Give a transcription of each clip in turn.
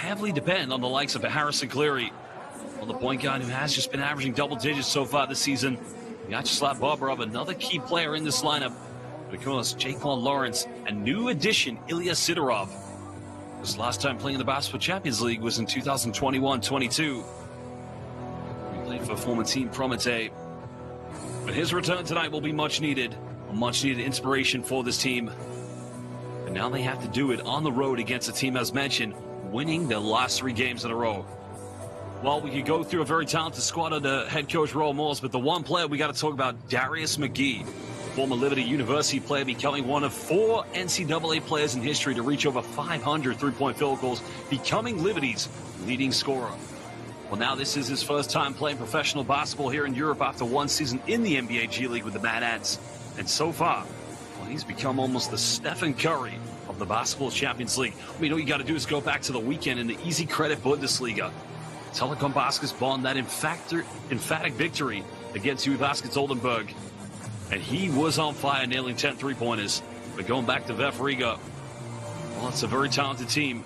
heavily depend on the likes of Harrison Cleary. Well, the point guard who has just been averaging double digits so far this season. Vyacheslav Bobrov, another key player in this lineup. But of course, Jaquan Lawrence and new addition Ilya Sidorov. His last time playing in the Basketball Champions League was in 2021-22. He played for former team Prometei. But his return tonight will be much needed. A much needed inspiration for this team. And now they have to do it on the road against a team, as mentioned, winning their last 3 games in a row. Well, we could go through a very talented squad under head coach Raul Moores, but the one player we got to talk about, Darius McGee, former Liberty University player, becoming one of 4 NCAA players in history to reach over 500 three-point field goals, becoming Liberty's leading scorer. Well, now this is his first time playing professional basketball here in Europe after 1 season in the NBA G League with the Mad Ants. And so far, well, he's become almost the Stephen Curry of the Basketball Champions League. I mean, all you got to do is go back to the weekend in the Easy Credit Bundesliga. Telekom Baskets-Bonn, that emphatic victory against UE Baskets Oldenburg. And he was on fire, nailing 10 three-pointers. But going back to VF Riga, well, it's a very talented team.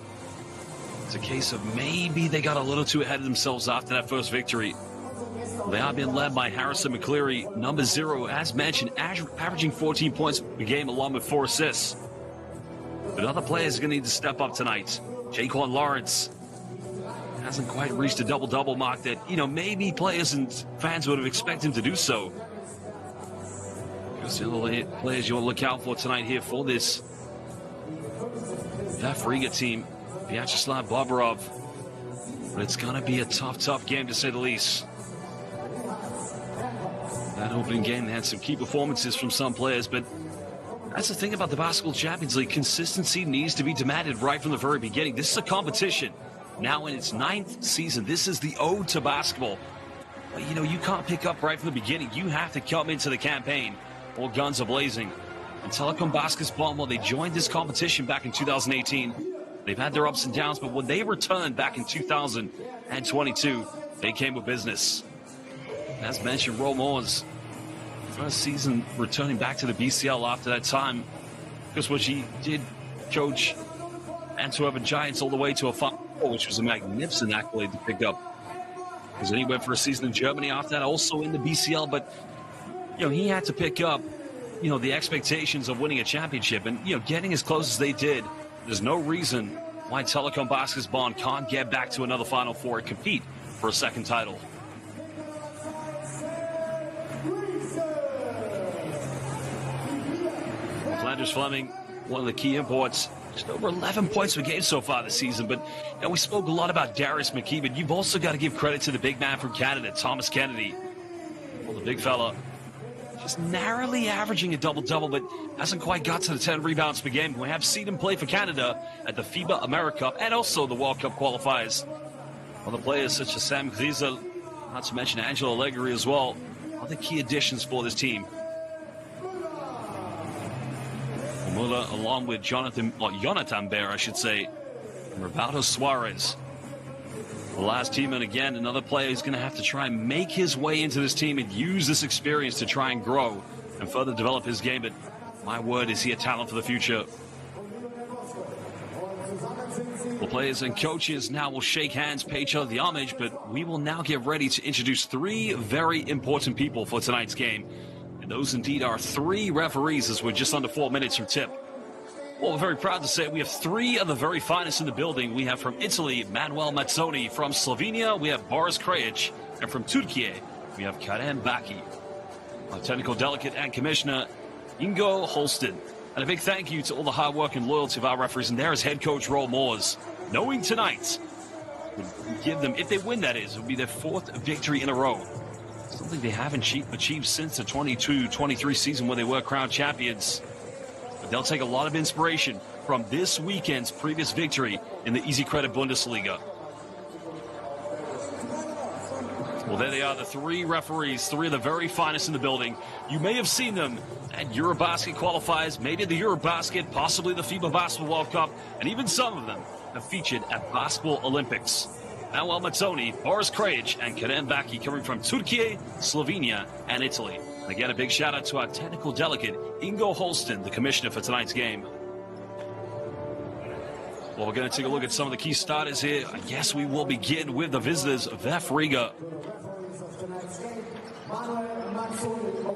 It's a case of maybe they got a little too ahead of themselves after that first victory. They are being led by Harrison McCleary, number 0, as mentioned, averaging 14 points per game along with 4 assists. But other players are going to need to step up tonight. Jaquan Lawrence hasn't quite reached a double-double mark that, maybe players and fans would have expected him to do so. Because the other players you want to look out for tonight here for this VF Riga team, Vyacheslav Bobrov. But it's going to be a tough game to say the least. That opening game, they had some key performances from some players, but that's the thing about the Basketball Champions League. Consistency needs to be demanded right from the very beginning. This is a competition. Now in its 9th season, this is the ode to basketball. But, you can't pick up right from the beginning. You have to come into the campaign all guns a-blazing. And Telekom Baskets-Bonn, well, they joined this competition back in 2018. They've had their ups and downs, but when they returned back in 2022, they came with business. As mentioned, Raul Moores, first season returning back to the BCL after that time, because what she did coach Antwerpen Giants all the way to a final, which was a magnificent accolade to pick up. Because then he went for a season in Germany after that, also in the BCL, but he had to pick up the expectations of winning a championship, and getting as close as they did. There's no reason why Telekom Baskets-Bonn can't get back to another Final Four and compete for a second title. Flanders Fleming, one of the key imports, just over 11 points per game so far this season. But we spoke a lot about Darius McGee, but you've also got to give credit to the big man from Canada, Thomas Kennedy. Well, the big fella just narrowly averaging a double-double, but hasn't quite got to the 10 rebounds per game. We have seen him play for Canada at the FIBA America Cup and also the World Cup qualifiers. Other players such as Sam Griesel, not to mention Angelo Allegri as well, are the key additions for this team. Muller, along with Jonathan Bear, I should say, and Roberto Suarez. The last team, and again, another player who's going to have to try and make his way into this team and use this experience to try and grow and further develop his game. But my word, is he a talent for the future? The players and coaches now will shake hands, pay each other the homage, but we will now get ready to introduce 3 very important people for tonight's game. And those indeed are 3 referees, as we're just under 4 minutes from tip. Well, we're very proud to say we have 3 of the very finest in the building. We have from Italy, Manuel Mazzoni. From Slovenia, we have Boris Krajic. And from Turkey, we have Kerem Baki. Our technical delegate and commissioner, Ingo Holsten. And a big thank you to all the hard work and loyalty of our referees. And there is head coach Raul Moores, knowing tonight would give them, if they win that is, it would be their 4th victory in a row. Something they haven't achieved since the 22-23 season when they were crowned champions. But they'll take a lot of inspiration from this weekend's previous victory in the Easy Credit Bundesliga. Well, there they are, the 3 referees, 3 of the very finest in the building. You may have seen them at Eurobasket qualifiers, maybe the Eurobasket, possibly the FIBA Basketball World Cup, and even some of them have featured at Basketball Olympics. Manuel Mazzoni, Boris Krajic, and Kerem Baki coming from Turkey, Slovenia, and Italy. And again, a big shout out to our technical delegate, Ingo Holsten, the commissioner for tonight's game. Well, we're going to take a look at some of the key starters here. I guess we will begin with the visitors, VF Riga.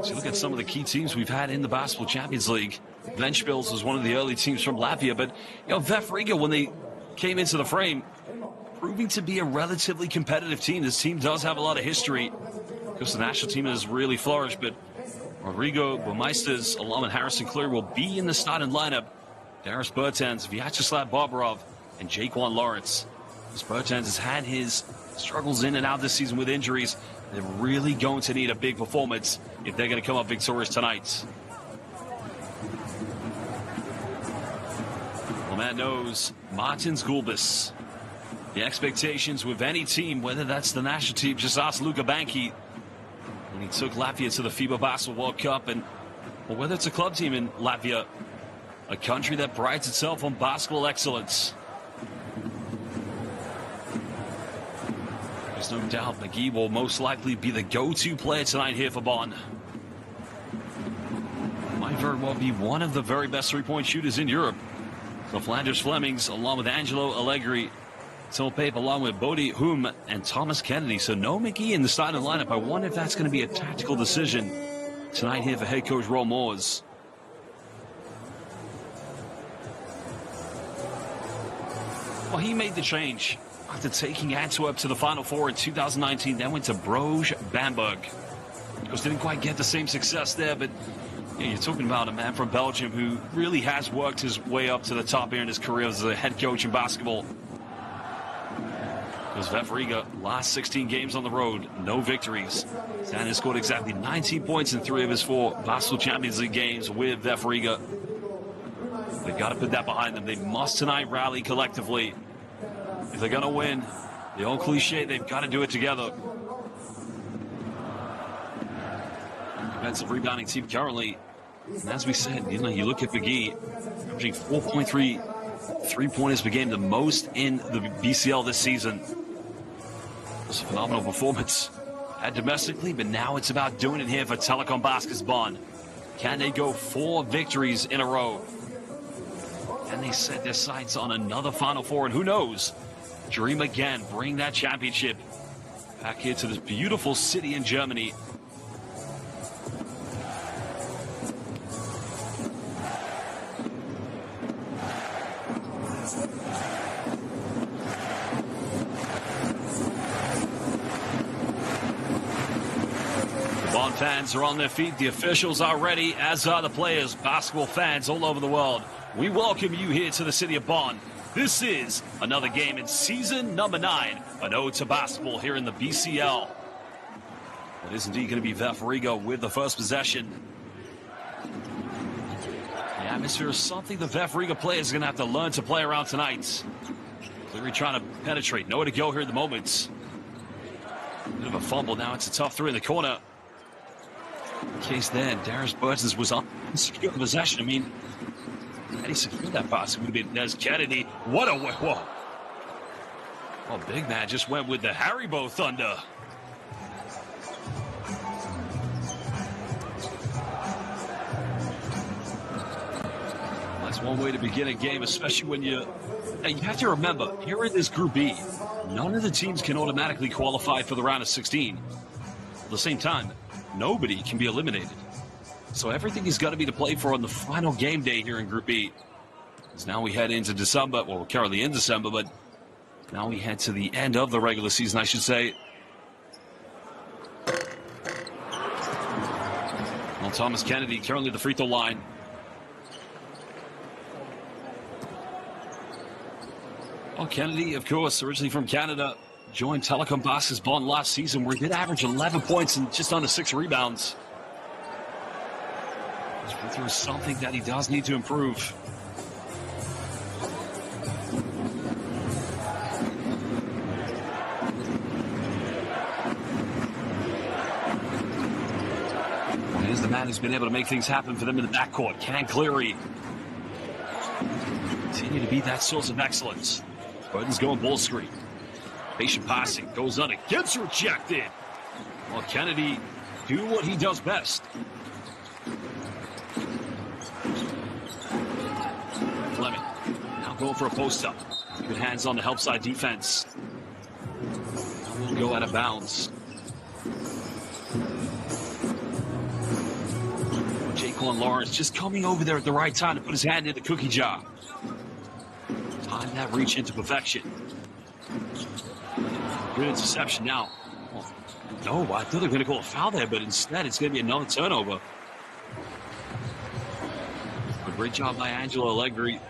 So look at some of the key teams we've had in the Basketball Champions League. Ventspils was one of the early teams from Latvia, but VF Riga, when they came into the frame, proving to be a relatively competitive team. This team does have a lot of history because the national team has really flourished, but Riga-Bonn alum and Harrison Cleary will be in the starting lineup. Darius Bertans, Vyacheslav Bobrov, and Jaquan Lawrence. Bertans has had his struggles in and out this season with injuries. They're really going to need a big performance if they're going to come up victorious tonight. Well, Matt knows Martins Gulbis. The expectations with any team, whether that's the national team, just ask Luka Banki when he took Latvia to the FIBA Basketball World Cup, and or whether it's a club team in Latvia, a country that prides itself on basketball excellence. There's no doubt McGee will most likely be the go-to player tonight here for Bonn. Might very well be one of the very best three-point shooters in Europe. So Flanders Flemings, along with Angelo Allegri, Till Pape, along with Bodie Hume and Thomas Kennedy. So no McGee in the starting lineup. I wonder if that's going to be a tactical decision tonight here for head coach Roel Moors. Well, he made the change after taking Antwerp to the Final Four in 2019. Then went to Bruges Bamberg. Of course, didn't quite get the same success there, but you're talking about a man from Belgium who really has worked his way up to the top here in his career as a head coach in basketball. Because VF Riga, last 16 games on the road, no victories. Stan has scored exactly 19 points in 3 of his 4 Basketball Champions League games with VF Riga. They've got to put that behind them. They must tonight rally collectively. If they're going to win, the old cliche, they've got to do it together. Defensive rebounding team currently. And as we said, you look at McGee, averaging 4.3 three-pointers per game, the most in the BCL this season. It's a phenomenal performance domestically, but now it's about doing it here for Telekom Baskets Bonn. Can they go 4 victories in a row? Can they set their sights on another Final Four? And who knows, dream again, bring that championship back here to this beautiful city in Germany. Bonn fans are on their feet. The officials are ready, as are the players. Basketball fans all over the world, we welcome you here to the city of Bonn. This is another game in season number 9, an ode to basketball here in the BCL. It is indeed going to be VF Riga with the first possession. The atmosphere is something the VF Riga players are going to have to learn to play around tonight. Cleary trying to penetrate. Nowhere to go here at the moment. Bit of a fumble. Now it's a tough 3 in the corner. Case there, Darius Bertans was on secure possession. I mean, had he secured that pass, it would have been Nez Kennedy. What a way. Whoa. Well, big man just went with the Haribo Thunder. That's one way to begin a game, especially when you have to remember, here in this Group B, none of the teams can automatically qualify for the round of 16. At the same time, nobody can be eliminated. So everything has got to be to play for on the final game day here in Group B. As now we head into December. Well, we're currently in December, but now we head to the end of the regular season, I should say. Well, Thomas Kennedy currently the free throw line. Well, Kennedy, of course, originally from Canada, joined Telekom Baskets Bonn last season, where he did average 11 points and just under 6 rebounds. His free throw is something that he does need to improve. And here's the man who's been able to make things happen for them in the backcourt. Can Cleary continue to be that source of excellence? Burton's going ball screen. Patient passing, goes under, gets rejected. Well, Kennedy do what he does best. Fleming now going for a post-up. Good hands on the help side defense. Will go out of bounds. Jaquan Lawrence just coming over there at the right time to put his hand in the cookie jar. Time that reach into perfection. Good interception now. Oh, no, I thought they were going to call a foul there, but instead it's going to be another turnover. A great job by Angelo Allegri.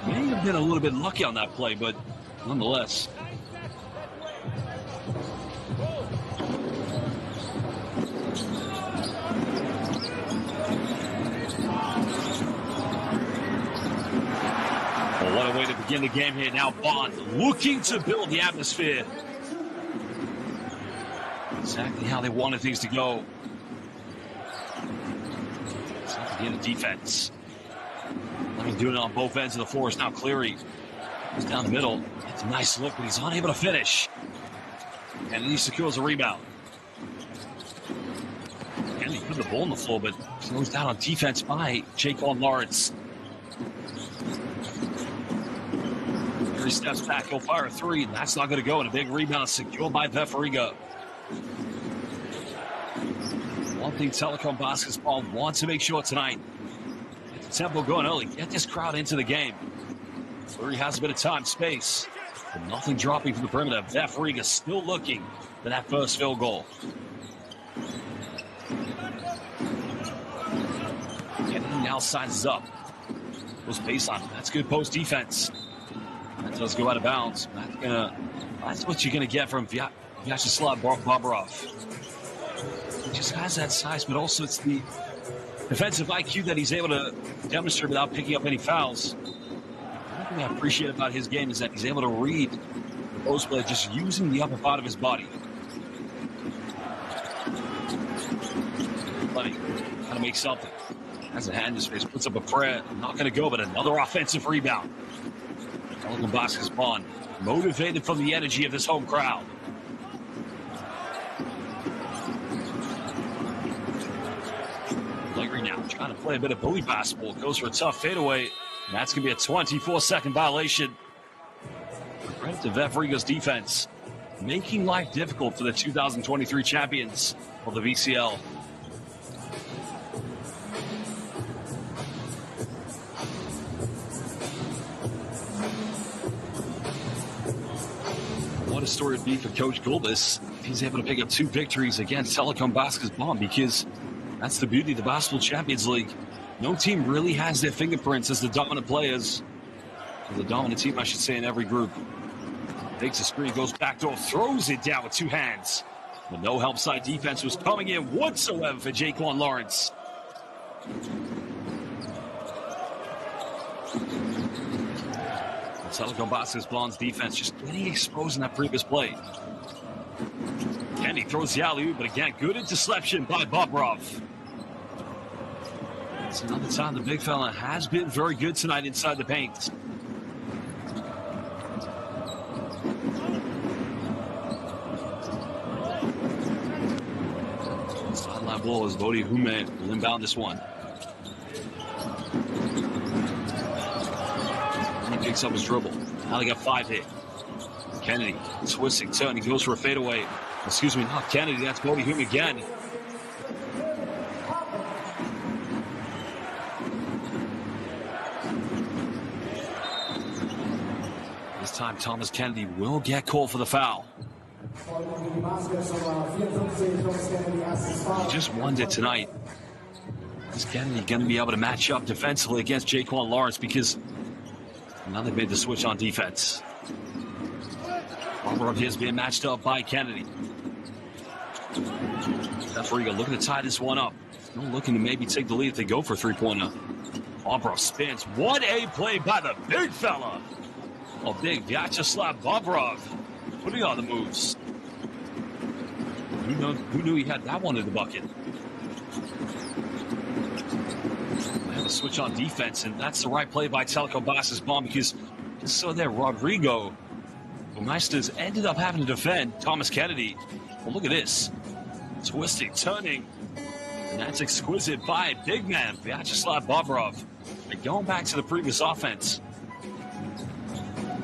May have been a little bit lucky on that play, but nonetheless. Well, what a way to begin the game here. Now Bonn looking to build the atmosphere. Exactly how they wanted things to go. It's not the end of defense. I mean, doing it on both ends of the floor is now Cleary. He's down the middle. It's a nice look, but he's unable to finish. And he secures a rebound. And he put the ball on the floor, but slows down on defense by Jaquan Lawrence. He steps back, he'll fire a three, and that's not going to go. And a big rebound secured by Riga. One thing Telecom Basketball wants to make sure tonight, get the tempo going early, get this crowd into the game. Fleury has a bit of time, space, but nothing dropping from the perimeter. Riga still looking for that first field goal. Kennedy now sizes up. Goes baseline. That's good post defense. That does go out of bounds. That's what you're going to get from Vyacheslav Bobrov. He just has that size, but also it's the defensive IQ that he's able to demonstrate without picking up any fouls. One thing I appreciate about his game is that he's able to read the post play just using the upper part of his body. Plenty. Trying to make something. Has a hand in his face, puts up a prayer. Not going to go, but another offensive rebound. Telecom Basketball motivated from the energy of this home crowd. Allegri now trying to play a bit of bully basketball. Goes for a tough fadeaway. And that's going to be a 24-second violation. Credit to Riga's defense, making life difficult for the 2023 champions of the VCL. What a story it'd be for Coach Gulbis if he's able to pick up 2 victories against Telecom Basketball, because that's the beauty of the Basketball Champions League. No team really has their fingerprints as the dominant players, or the dominant team, I should say, in every group. Takes a screen, goes backdoor, throws it down with 2 hands. But no help side defense was coming in whatsoever for Jaquan Lawrence. Telecom Basketball's defense just getting exposed in that previous play. Kennedy throws the alley-oop, but again, good interception by Bobrov. It's another time the big fella has been very good tonight inside the paint. Sideline ball as Bodhi Hume will inbound this one. He picks up his dribble. Now they got 5 hit. Kennedy twisting, turning, goes for a fadeaway. Excuse me, not Kennedy. That's Bodhi Hume again. This time, Thomas Kennedy will get called for the foul. I just wondered tonight, is Kennedy going to be able to match up defensively against Jaquan Lawrence? Because now they've made the switch on defense. Bobrov is being matched up by Kennedy. Riga looking to tie this one up. Still looking to maybe take the lead if they go for a 3-pointer. Bobrov spins. What a play by the big fella. Oh, big Vyacheslav Bobrov putting on the moves. Who knew he had that one in the bucket? They have a switch on defense, and that's the right play by Telecom Basketball, because just so there, Rodrigo Meisters ended up having to defend Thomas Kennedy. Well, look at this. Twisting, turning. And that's exquisite by big man Vyacheslav Bobrov. And going back to the previous offense.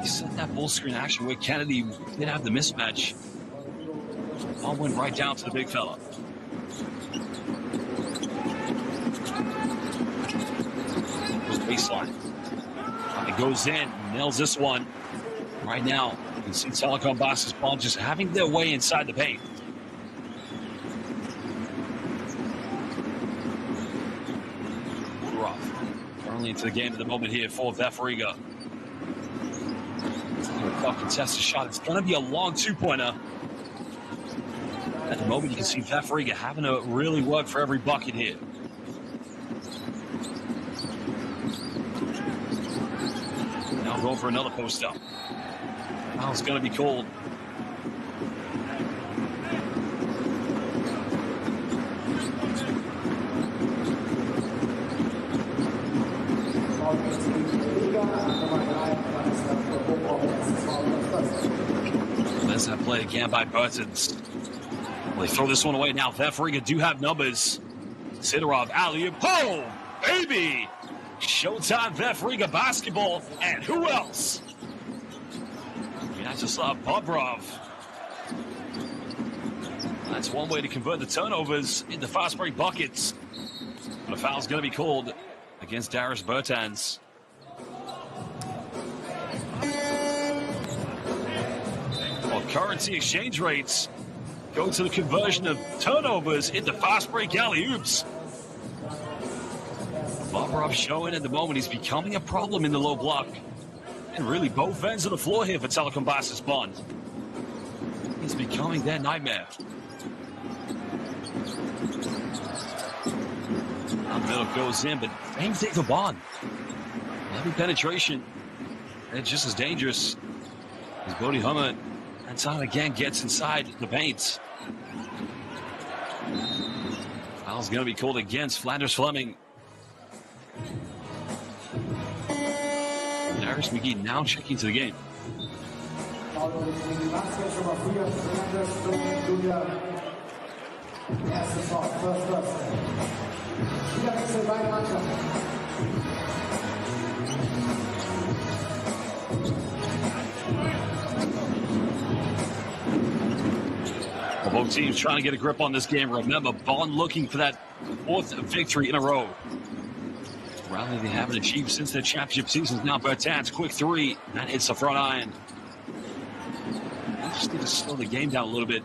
He set that full screen action where Kennedy did have the mismatch. Ball went right down to the big fella. Goes baseline. It goes in, nails this one. Right now, you can see Telecom Basketball just having their way inside the paint. Early into the game at the moment here for VF Riga. Contested shot. It's going to be a long two-pointer. At the moment, you can see VF Riga having to really work for every bucket here. Now going for another post-up. Now it's going to be cold. There's that play again by Burtons. Well, they throw this one away now. VF Riga do have numbers. Sidorov, alley-oop. Oh, baby! Showtime VF Riga basketball. And who else? Vyacheslav Bobrov. That's one way to convert the turnovers into fast break buckets. But a foul's going to be called against Darius Bertans. Well, currency exchange rates go to the conversion of turnovers into fast break alley-oops. Bobrov showing at the moment he's becoming a problem in the low block. And really both ends of the floor here for Telecom Basketball. He's becoming their nightmare. Middle goes in, but same thing for Bonn. Heavy penetration. And just as dangerous as Bodie Hummer. And time again gets inside the paint. Foul's going to be called against Flanders Fleming. Darius McGee now checking to the game. Well, both teams trying to get a grip on this game. Remember, Bonn looking for that fourth victory in a row. Rally they haven't achieved since their championship seasons. Now Bertans, quick three. That hits the front iron. They just need to slow the game down a little bit.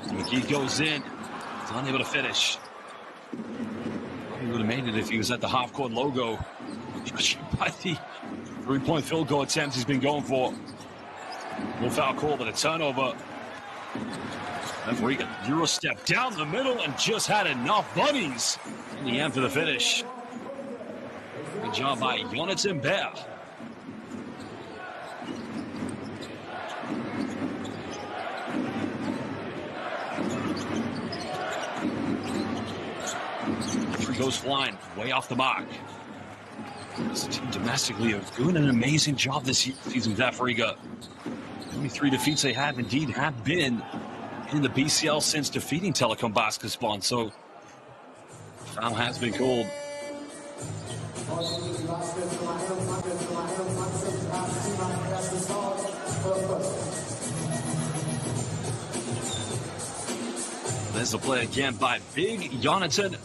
McGee goes in. He's unable to finish. He would have made it if he was at the half-court logo. Judging by the three-point field goal attempts he's been going for. No foul call, but a turnover. Referee got Euro step down the middle and just had enough bunnies in the end for the finish. Good job by Jonathan Bear. Three goes flying, way off the mark. This team domestically are doing an amazing job this season with VF Riga. The only three defeats they have indeed have been in the BCL since defeating Telecom Basketball. So foul has been called. There's the play again by Big Jonathan.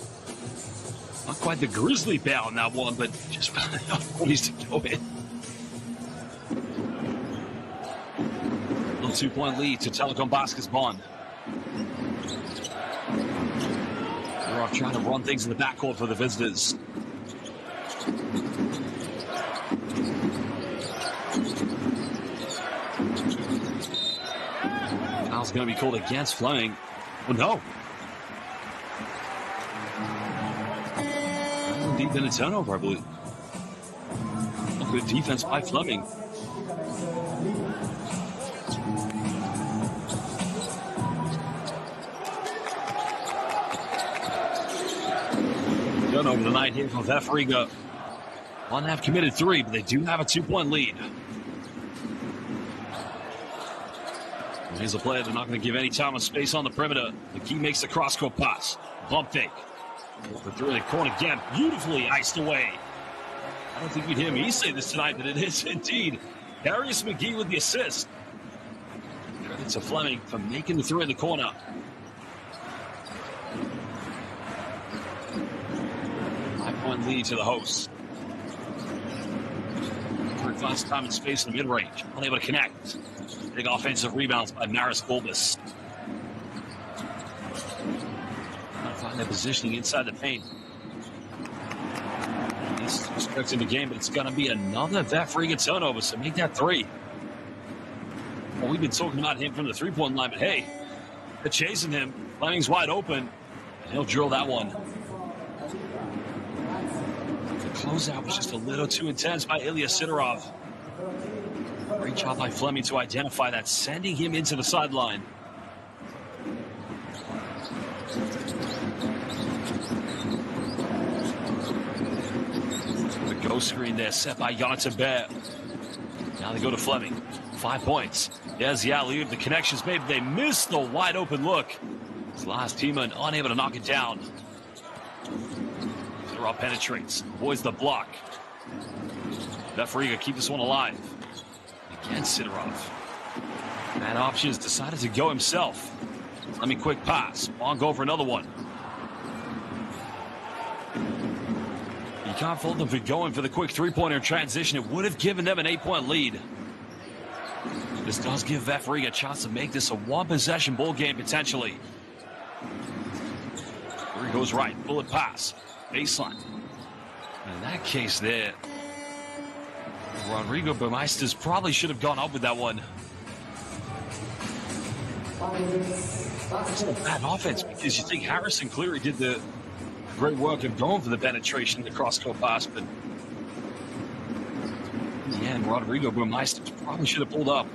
Not quite the grizzly bear on that one, but just enough points to go in. Little 2-point lead to Telecom Basketball. They're off trying to run things in the backcourt for the visitors. Foul's going to be called against Fleming. Oh no. Indeed been a turnover, I believe. Good defense by Fleming. Turnover tonight here from VF Riga. One have committed three, but they do have a 2-point lead. Here's a play. They're not going to give any time and space on the perimeter. McGee makes the cross-court pass. Bump fake. The three in the corner again. Beautifully iced away. I don't think you'd hear me say this tonight, but it is indeed Darius McGee with the assist. Credit to Fleming for making the three in the corner. Five-point lead to the hosts. Finds time and space in the mid-range. Unable to connect. Big offensive rebounds by Maris Bulbis. Trying to find their positioning inside the paint. He's expecting the game, but it's going to be another VF Riga turnover, so make that three. Well, we've been talking about him from the three-point line, but hey, they're chasing him. Fleming's wide open, and he'll drill that one. Closeout was just a little too intense by Ilya Sidorov. Great job by Fleming to identify that, sending him into the sideline. The go screen there set by Jonathan Bear. Now they go to Fleming. 5 points. There's the alley-oop. The connection's made. They missed the wide open look. His last teammate unable to knock it down. Sidorov penetrates, avoids the block. VF Riga keep this one alive. Again, Sidorov. Bad options, decided to go himself. Let me quick pass. Bond go for another one. You can't fault them for going for the quick three-pointer in transition. It would have given them an 8-point lead. This does give VF Riga a chance to make this a one-possession ball game potentially. Here he goes right. Bullet pass. Baseline. In that case there, Rodrigo Burmeisters probably should have gone up with that one. It's a bad offense because you think Harrison Cleary did the great work of going for the penetration, the cross-court pass, but in the end, Rodrigo Burmeisters probably should have pulled up.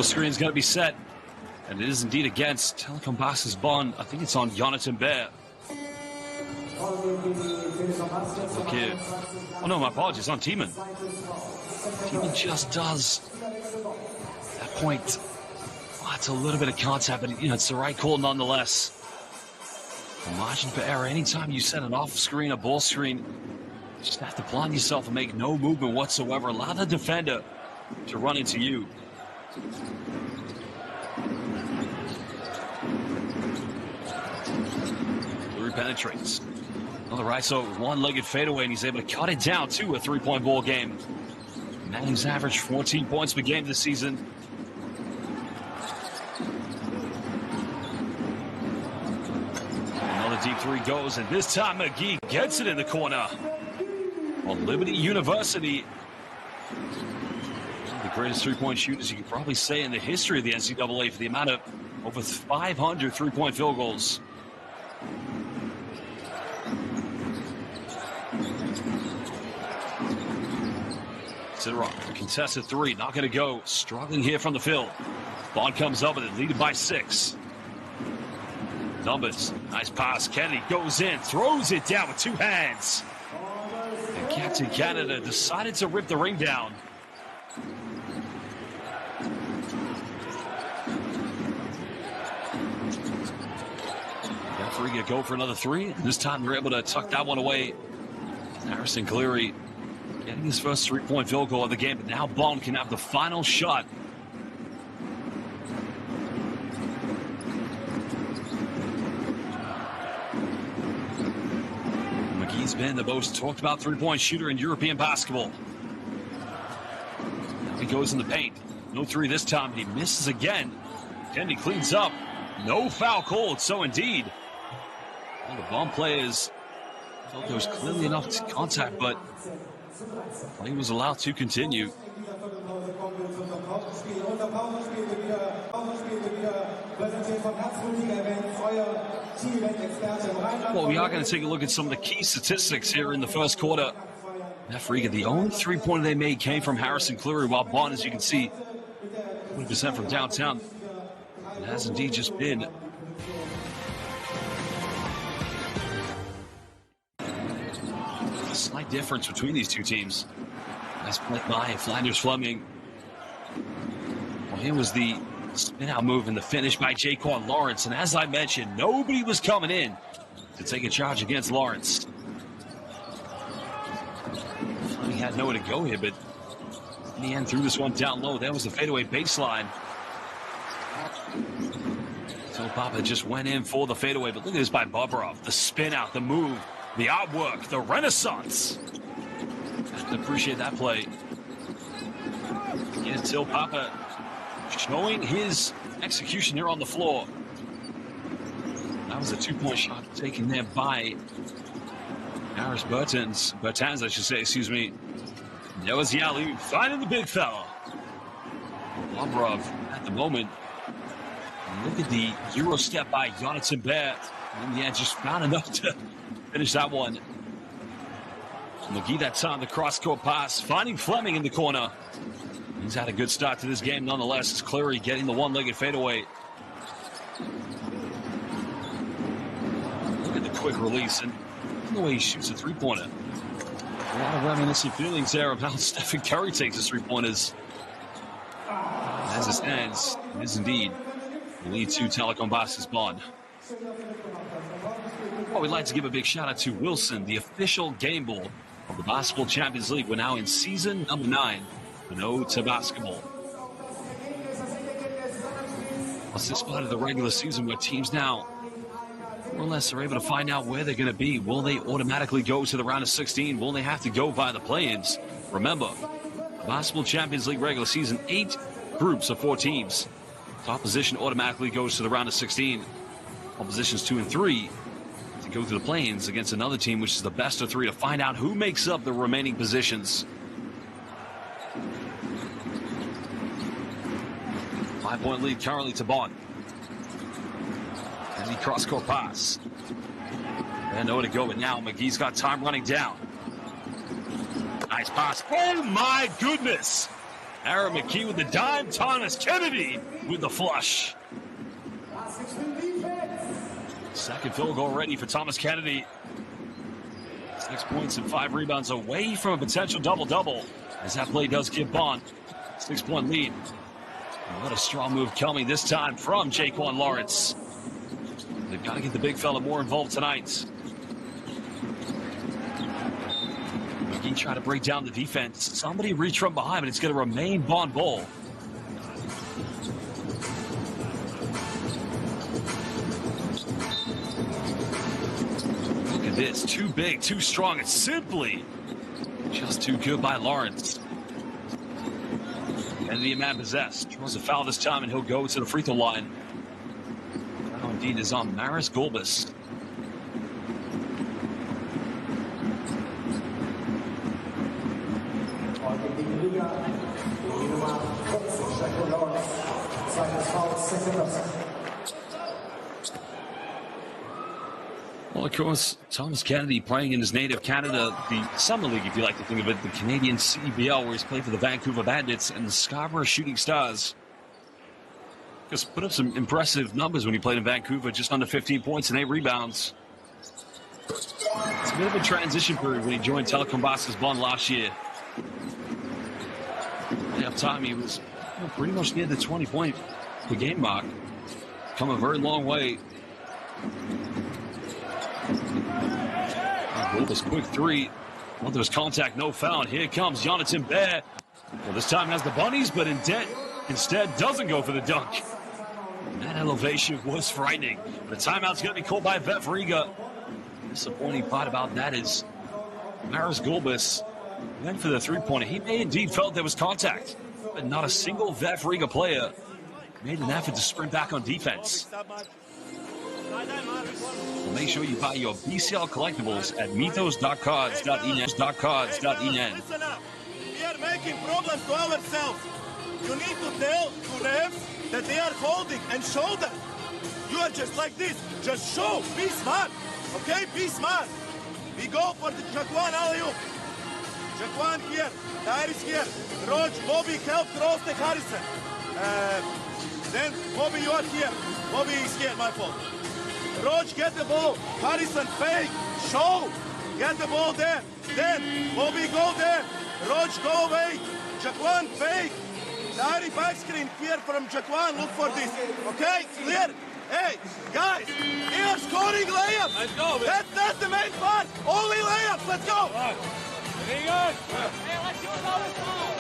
Screen's going to be set, and it is indeed against Telekom Basketball. I think it's on Jonathan Bear. Look here. Oh no, my apologies, on Tiemann. Tiemann just does that point. Oh, it's a little bit of contact, but it's the right call nonetheless. The margin for error, anytime you set an off screen, a ball screen, you just have to blind yourself and make no movement whatsoever. Allow the defender to run into you. Cleary penetrates. On the right, so one-legged fadeaway, and he's able to cut it down to a three-point ball game. Manning's averaged 14 points per game this season. Another deep three goes, and this time McGee gets it in the corner. On Liberty University, the greatest three-point shooters you could probably say in the history of the NCAA for the amount of over 500 three-point field goals. Sidorov, contested three, not going to go. Struggling here from the field. Bond comes up with it, leading by 6. Numbers, nice pass. Kennedy goes in, throws it down with 2 hands. And Captain Canada decided to rip the ring down. Riga go for another 3. This time they're able to tuck that one away. Harrison Cleary getting his first three-point field goal of the game, but now Bond can have the final shot. McGee's been the most talked about three-point shooter in European basketball. Now he goes in the paint. No 3 this time, but he misses again. Kennedy cleans up. No foul called, so indeed. Well, the Bonn players felt there was clearly enough contact, but play was allowed to continue. Well, we are going to take a look at some of the key statistics here in the first quarter. VF Riga, the only three-pointer they made came from Harrison Cleary, while Bonn, as you can see, 20% from downtown. has indeed just been a slight difference between these two teams. Nice play by Flanders Fleming. Well, here was the spin-out move and the finish by Jaquan Lawrence. And as I mentioned, nobody was coming in to take a charge against Lawrence. Fleming had nowhere to go here, but in the end, threw this one down low. That was the fadeaway baseline. So Papa just went in for the fadeaway, but look at this by Bobrov. The spin out, the move, the artwork, the renaissance. I have to appreciate that play. Again, Till Papa showing his execution here on the floor. That was a two-point shot taken there by Harris Bertans, I should say, excuse me. There was Yalu finding the big fella. Bobrov at the moment. Look at the Euro step by Jonathan Bear. And yeah, just found enough to finish that one. McGee that time, the cross-court pass, finding Fleming in the corner. He's had a good start to this game nonetheless. It's Cleary getting the one-legged fadeaway. Look at the quick release and the way he shoots a three-pointer. A lot of reminiscent feelings there of how Stephen Curry takes his three-pointers. As it stands, it is indeed the lead to Telecom Basket's Bonn. Well, we'd like to give a big shout out to Wilson, the official game ball of the Basketball Champions League. We're now in season number 9. An ode to basketball. It's this part of the regular season where teams now more or less are able to find out where they're going to be. Will they automatically go to the round of 16? Will they have to go by the play-ins? Remember, Basketball Champions League regular season, 8 groups of 4 teams. Top position automatically goes to the round of 16. All positions 2 and 3 to go through the play-ins against another team, which is the best of 3, to find out who makes up the remaining positions. 5-point lead currently to Bonn. And the cross-court pass. And nowhere to go, but now McGee's got time running down. Nice pass. Oh my goodness! Aaron McGee with the dime. Thomas Kennedy with the flush. Second field goal ready for Thomas Kennedy. 6 points and 5 rebounds away from a potential double-double, as that play does give Bonn 6-point lead. And what a strong move coming this time from Jaquan Lawrence. They've got to get the big fella more involved tonight. McGee trying to break down the defense. Somebody reach from behind, but it's going to remain Bonn ball. Look at this. Too big, too strong. It's simply just too good by Lawrence. Kennedy, a man possessed. Draws a foul this time, and he'll go to the free throw line. Now indeed is on Maris Gulbis. Well, of course, Thomas Kennedy playing in his native Canada, the Summer League, if you like to think of it, the Canadian CBL, where he's played for the Vancouver Bandits and the Scarborough Shooting Stars. Just put up some impressive numbers when he played in Vancouver, just under 15 points and 8 rebounds. It's a bit of a transition period when he joined Telecom Basket's Bonn last year. Up time, he was pretty much near the 20-point per game mark. Come a very long way. This quick three. Well, there was contact, no foul. And here comes Jonathan Bear. Well, this time has the bunnies, but instead doesn't go for the dunk. And that elevation was frightening. The timeout's going to be called by VEF Riga. The disappointing part about that is Maris Gulbis went for the three-pointer. He may indeed felt there was contact, but not a single VEF Riga player made an effort to sprint back on defense. So make sure you buy your BCL collectibles at mythos.cards.en. Listen up. We are making problems to ourselves. You need to tell to refs that they are holding and show them. You are just like this. Just show. Be smart. Okay? Be smart. We go for the Jaquan alley-oop. Jaquan here. Darius here. Roach, Bobby, help Rostek Harrison. Then, Bobby, you are here. Bobby is here, my fault. Rog, get the ball. Harrison, fake. Show. Get the ball there. Then, Bobby, go there. Rog, go away. Jaquan, fake. Dari back screen here from Jaquan. Look for this. Okay? Clear? Hey, guys, we are scoring layups. Let's go, man. That's the main part. Only layups. Let's go. Hey, let's do another foul.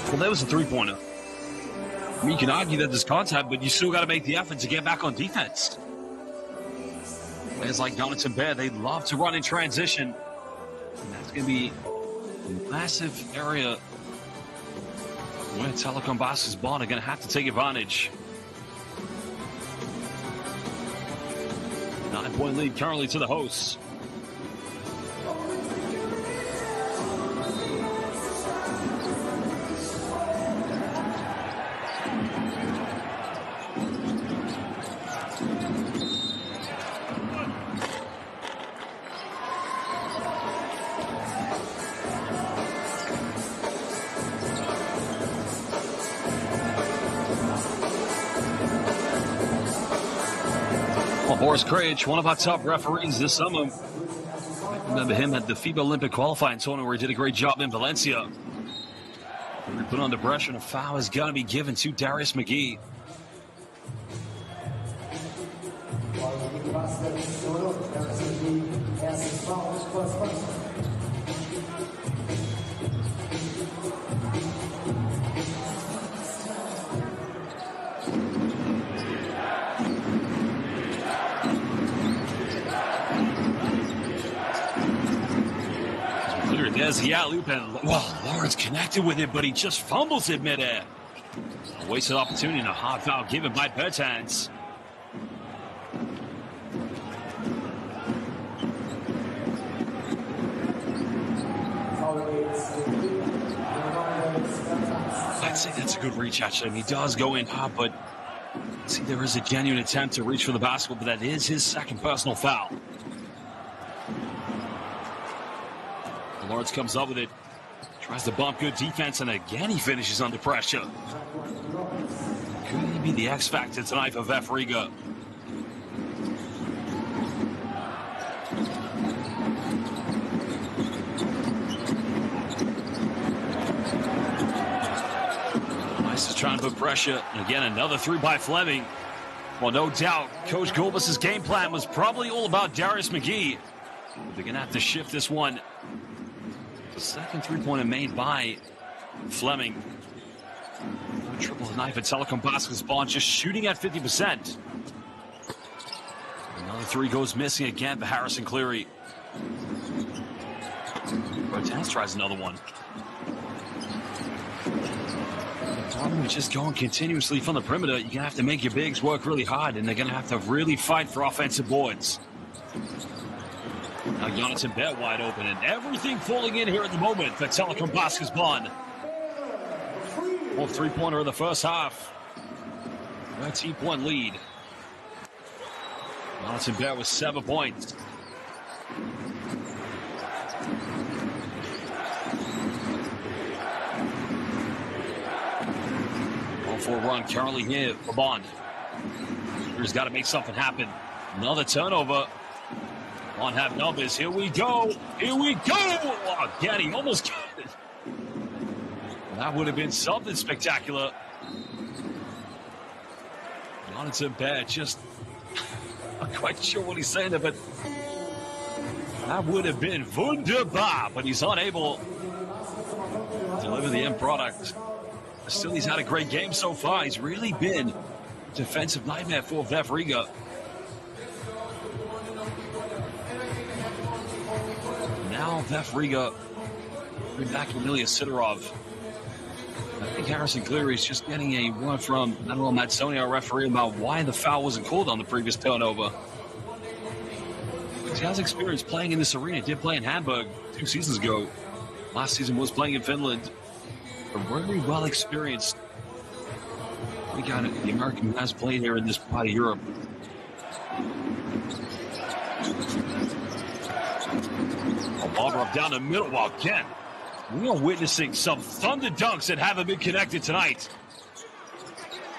Well, that was a three-pointer. I mean, you can argue that there's contact, but you still got to make the effort to get back on defense. Players like Jonathan Bear, they love to run in transition. And that's going to be a massive area where Telecom Basket's Bonn are going to have to take advantage. 9-point lead currently to the hosts. Boris Krejci, one of our top referees this summer. I remember him at the FIBA Olympic qualifying tournament where he did a great job in Valencia. He put under pressure, and a foul is going to be given to Darius McGee. There's the alley-oop, and Lawrence connected with it, but he just fumbles it midair. A wasted opportunity and a hard foul given by Bertans. I'd say that's a good reach, actually. I mean, he does go in hard, but see, there is a genuine attempt to reach for the basketball, but that is his second personal foul. Lawrence comes up with it, tries to bump, good defense, and again he finishes under pressure. Could he be the X factor tonight for VF Riga? Nice is trying to put pressure, and again another three by Fleming. Well, no doubt, Coach Gulbis' game plan was probably all about Darius McGee. They're going to have to shift this one. The second three-pointer made by Fleming. Triple tonight for Telecom Basket's Bonn, just shooting at 50%. Another three goes missing again for Harrison Cleary. Bertans tries another one. The problem with just going continuously from the perimeter, you're going to have to make your bigs work really hard, and they're going to have to really fight for offensive boards. Now Jonathan Bear wide open, and everything falling in here at the moment for Telecom Basket's Bonn. Fourth three-pointer of the first half. 13-point lead. Jonathan Bear with 7 points. For a run currently here for Bonn. He's got to make something happen. Another turnover. Bonn have numbers. Here we go. Here we go. Oh, again, he almost got it. That would have been something spectacular. Jonathan Bear just not quite sure what he's saying there, but that would have been wunderbar, but he's unable to deliver the end product. Still, he's had a great game so far. He's really been a defensive nightmare for VF Riga. Now VF Riga bring back Ilya Sidorov. I think Harrison Cleary is just getting a word from Manuel Mazzoni, our referee, about why the foul wasn't called on the previous turnover. He has experience playing in this arena. He did play in Hamburg 2 seasons ago. Last season was playing in Finland. A very well experienced. We got it. The American has played here in this part of Europe. Barber up down the middle. Well, again, We are witnessing some thunder dunks that haven't been connected tonight.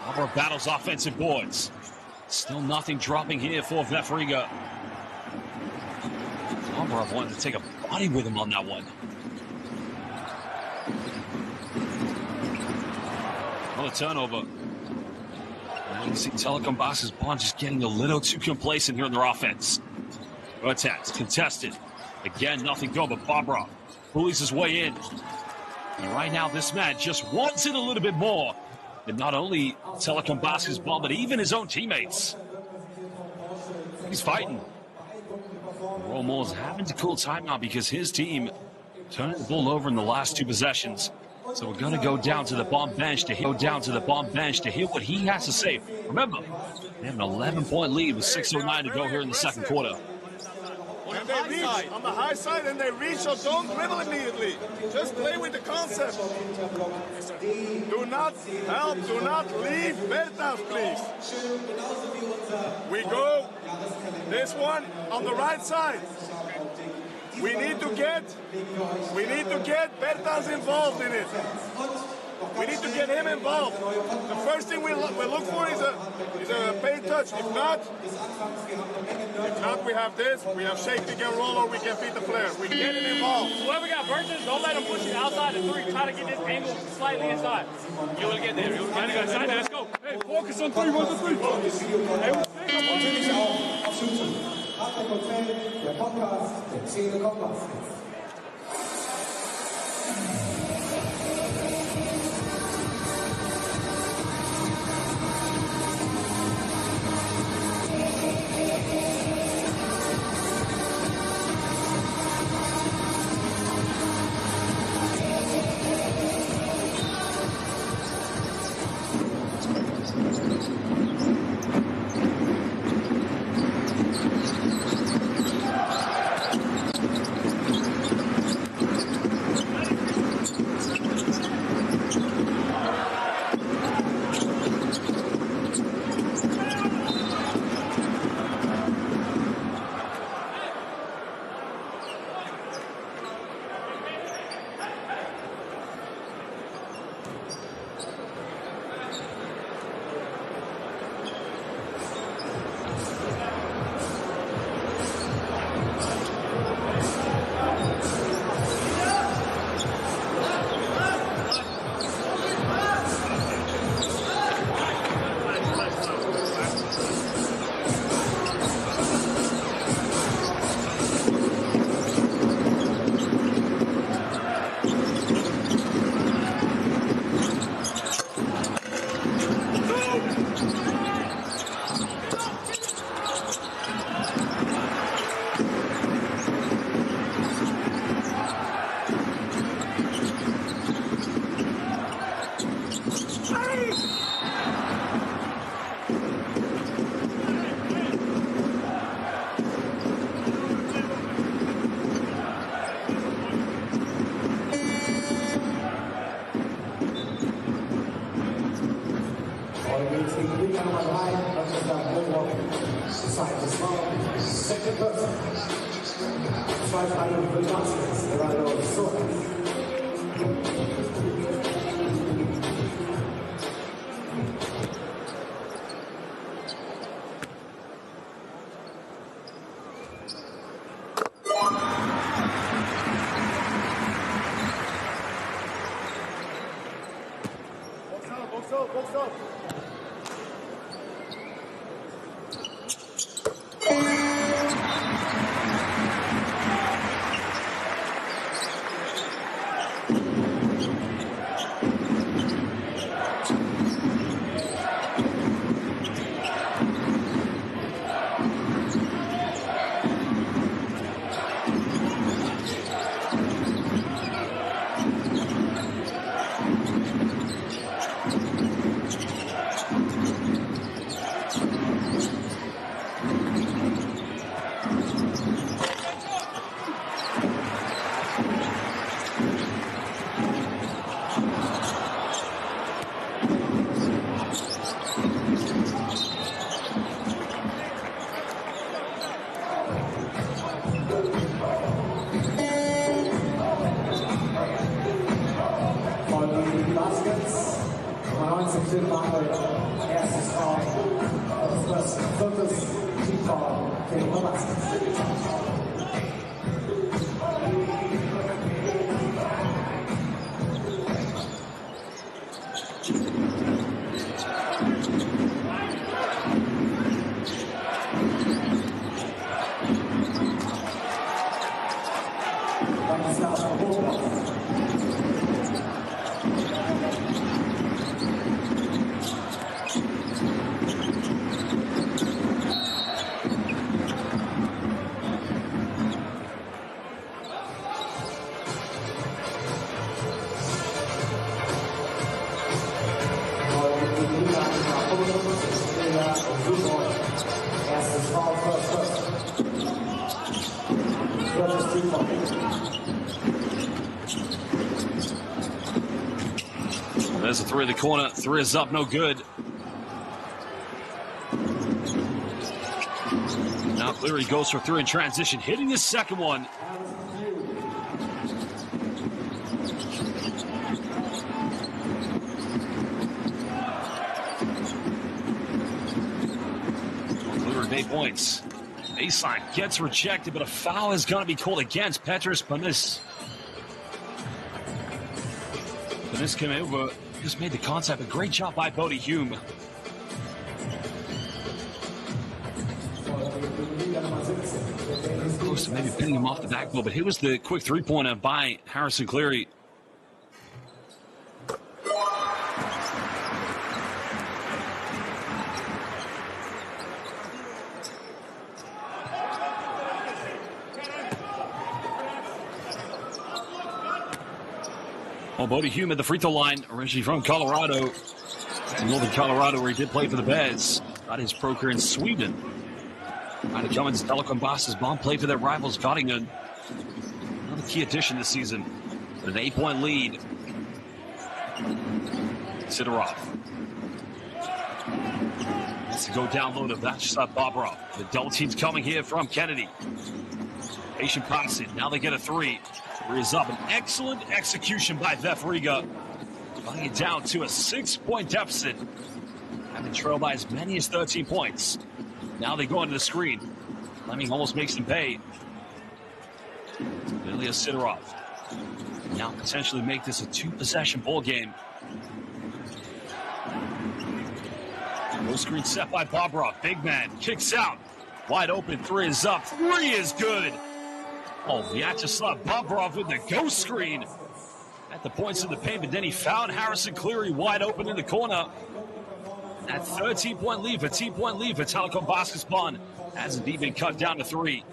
Barbara battles offensive boards. Still nothing dropping here for Vef Riga. Barbara wanted to take a body with him on that one. Another turnover. And you see Telekom Box's Bonn just getting a little too complacent here in their offense. Attacks contested. Again, nothing going, but Barbara bullies his way in. And right now, this man just wants it a little bit more. And not only Telekom Box's Bonn, but even his own teammates. He's fighting. Roll Moore's having to call timeout because his team turned the ball over in the last two possessions. So we're going to go down to the Bonn bench to hear what he has to say. Remember, they have an 11-point lead with 6:09 to go here in the second quarter. And they reach on the high side and they reach, so don't dribble immediately. Just play with the concept. Do not help, do not leave Bertas, please. We go this one on the right side. We need to get Bertas involved in it. We need to get him involved. The first thing we look for is a paint touch. If not, we have this. We have shake to get roll, or we can beat the player. We get him involved. Whoever got Burton, don't let him push you outside the three. Try to get this angle slightly inside. You want to get there. You want to get inside there. Let's go. Hey, focus on three. 1, 2, 3. Focus. Hey, der Podcast der Telekom Box. Second person. 500 Velocities, the rider of the sword. Box up. There's a three in the corner. Three is up, no good. Now Cleary goes for three in transition, hitting his second one. Cleary with 8 points. Baseline gets rejected, but a foul is going to be called against Petros Panis. Panis came over, just made the contact. A great job by Bodie Hume. Close to maybe pinning him off the backboard, but here was the quick three-pointer by Harrison Cleary. Well, Bodie Hume at the free throw line, originally from Colorado, northern Colorado, where he did play for the Bears. Got his pro career in Sweden. Trying to come into Telecom Boston's bomb, played for their rivals, Göttingen. Another key addition this season. With an 8-point lead. Sidorov. Has to go down low to Vyacheslav Bobrov. The double team's coming here from Kennedy. Patient passing. Now they get a three. Three is up. An excellent execution by Vef Riga. Cutting it down to a 6-point deficit. Having trailed by as many as 13 points. Now they go into the screen. Fleming almost makes them pay. Ilya Sidorov. Now potentially make this a 2-possession ball game. No screen set by Bobrov. Big man kicks out. Wide open. Three is up. Three is good. Oh, Vyacheslav Bobrov with the ghost screen. At the points of the paint, but then he found Harrison Cleary wide open in the corner. That 13-point lead, 15-point lead for Telecom Basketball hasn't even cut down to three.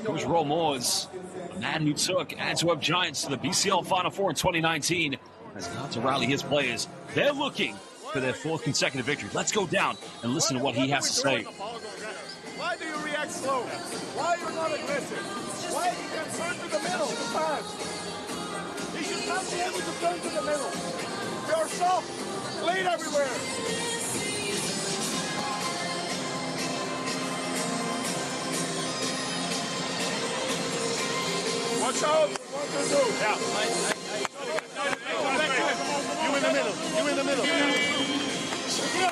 Coach Ro Moores, the man who took Antwerp Giants to the BCL Final Four in 2019, has got to rally his players. They're looking for their 4th consecutive victory. Let's go down and listen to what he has to say. Why do you react slow? Why are you not aggressive? Why you can turn to the middle too fast? You should not be able to turn to the middle. You're soft, late everywhere. Watch out! What to do? Yeah. You in the middle. You in the middle. Let's go.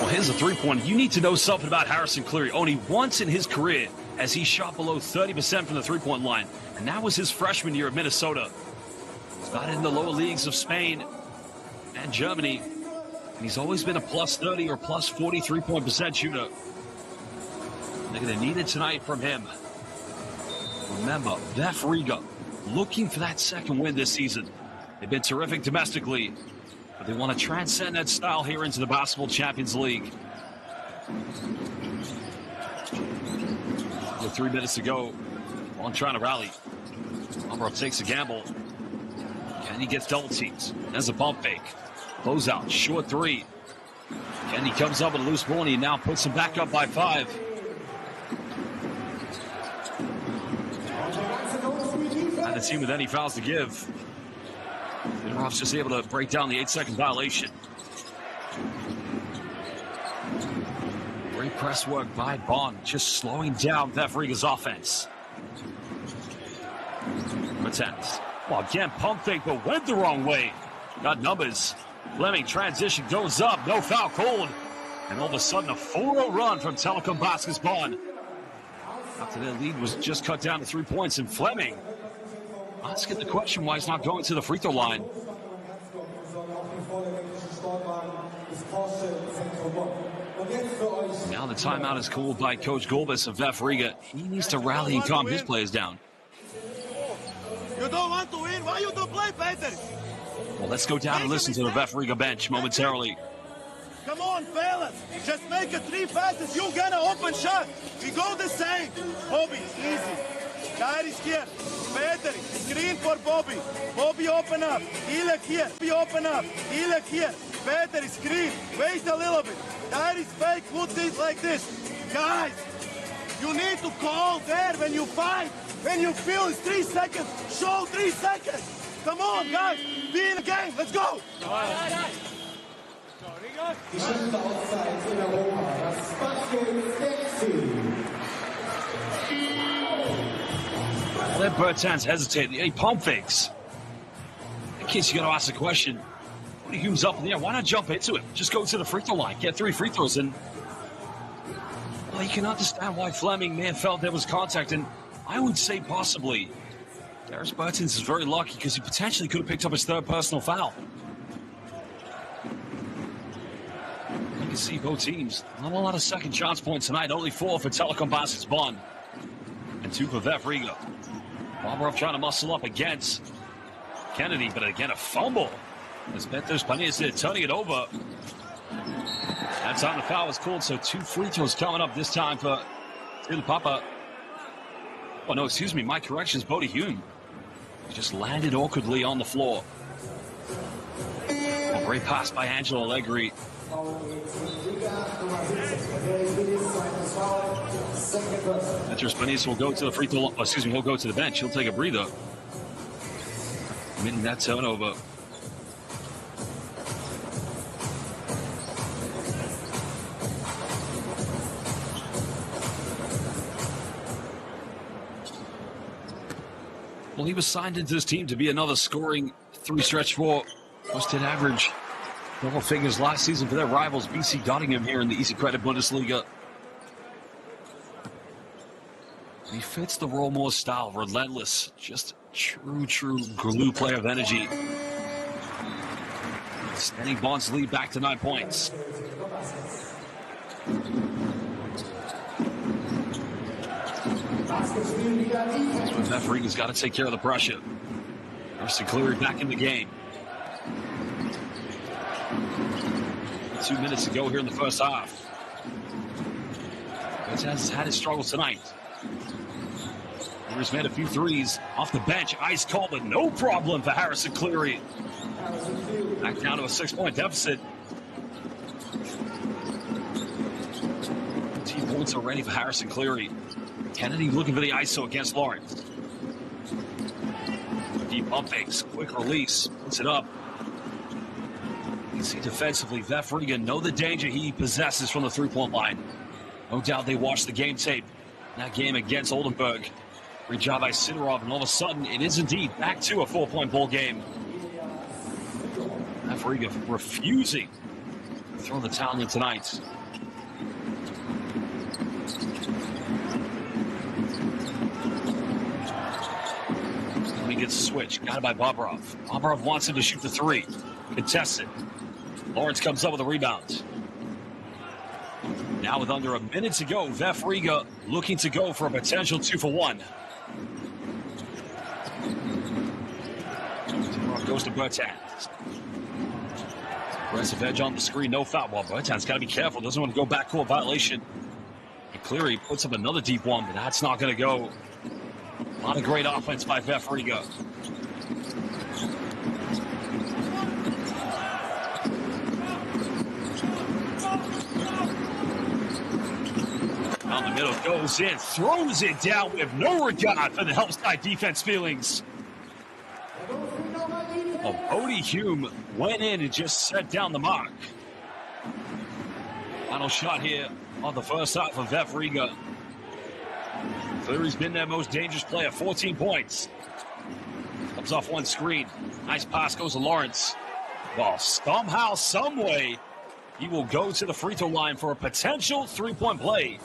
Well, here's a three-pointer. You need to know something about Harrison Cleary. Only once in his career has he shot below 30% from the three-point line, and that was his freshman year at Minnesota. Started in the lower leagues of Spain and Germany. And he's always been a plus 30 or plus 40 3-point percent shooter. They're going to need it tonight from him. Remember, Vef Riga looking for that second win this season. They've been terrific domestically, but they want to transcend that style here into the Basketball Champions League. With 3 minutes to go, on trying to rally. Bobrov takes a gamble. Kenny gets double teams. There's a pump fake. Close out, short three. Kenny comes up with a loose ball, and he now puts him back up by 5. And the team with any fouls to give. Sidorov's just able to break down the 8-second violation. Great press work by Bonn, just slowing down Vef Riga's offense. Matens. Well, again, pump fake, but went the wrong way. got numbers. Fleming transition goes up, no foul called. And all of a sudden, a 4-0 run from Telekom Baskets-Bonn. After their lead was just cut down to 3 points, and Fleming asking the question why he's not going to the free throw line. Now the timeout is called by Coach Golbis of VF Riga. He needs to rally and calm his players down. You don't want to win? Why you don't play better? Well, let's go down and listen to the VF Riga bench momentarily. Come on, fellas. Just make it 3 passes. You gonna open shot. We go the same. Bobby, easy. Guy is here. Better. Screen for Bobby. Bobby, open up. Ilek here. Bobby, open up. Ilek here. Better. Screen. Wait a little bit. Guy is fake. Put this like this. Guys, you need to call there when you fight. When you feel it's 3 seconds. Show 3 seconds. Come on, guys. Be in the game. Let's go. Die schönste Auszeit in Europa, das Basket 60. Let Bertans hesitate. He pump fakes. In case you got to ask the question, when he humes up in the air, why not jump into it? Just go to the free throw line, get 3 free throws in. Well, you can understand why Fleming may have felt there was contact, and I would say possibly. Darius Bertans is very lucky because he potentially could have picked up his 3rd personal foul. You can see both teams. Not a lot of second chance points tonight. Only 4 for Telekom Baskets-Bonn. And 2 for VF Riga. Bobrov trying to muscle up against Kennedy, but again, a fumble. As Petros Panis there turning it over. That time the foul was called, so 2 free throws coming up this time for Papa. Oh, no, excuse me. My corrections, Bodie Hume. Just landed awkwardly on the floor. A great pass by Angelo Allegri. Petros Panis will go to the free throw. Excuse me, he'll go to the bench. He'll take a breather. Committing that turnover. Well, he was signed into this team to be another scoring 3-stretch 4. Posted average double figures last season for their rivals, BC Nottingham, here in the Easy Credit Bundesliga. He fits the role more style, relentless, just true glue player of energy. Extending Bonn's lead back to 9 points. VF Riga's got to take care of the pressure. Harrison Cleary back in the game. 2 minutes to go here in the first half. Bertans has had his struggles tonight. Cleary's made a few threes off the bench. Ice cold, but no problem for Harrison Cleary. Back down to a 6-point deficit. 15 points already for Harrison Cleary. Kennedy looking for the ISO against Lawrence. Deep pump fakes, quick release, puts it up. You can see defensively, VF Riga know the danger he possesses from the 3-point line. No doubt they watched the game tape. That game against Oldenburg. Great job by Sidorov, and all of a sudden, it is indeed back to a 4-point ball game. VF Riga refusing to throw the towel in tonight. He gets switched, got it by Bobrov. Bobrov wants him to shoot the 3. Contested. Lawrence comes up with a rebound. Now with under a minute to go, VF Riga looking to go for a potential 2-for-1. Goes to Bertans. Aggressive edge on the screen, no foul. Well, Bertans got to be careful, doesn't want to go backcourt violation. And Cleary puts up another deep one, but that's not going to go. A lot of great offense by VF Riga. Down the middle, goes in, throws it down with no regard for the help side defense feelings. Well, Bodie Hume went in and just set down the mark. Final shot here on the first half of VF Riga. Cleary's been their most dangerous player, 14 points. Comes off one screen. Nice pass goes to Lawrence. Well, somehow, some way, he will go to the free throw line for a potential three-point play.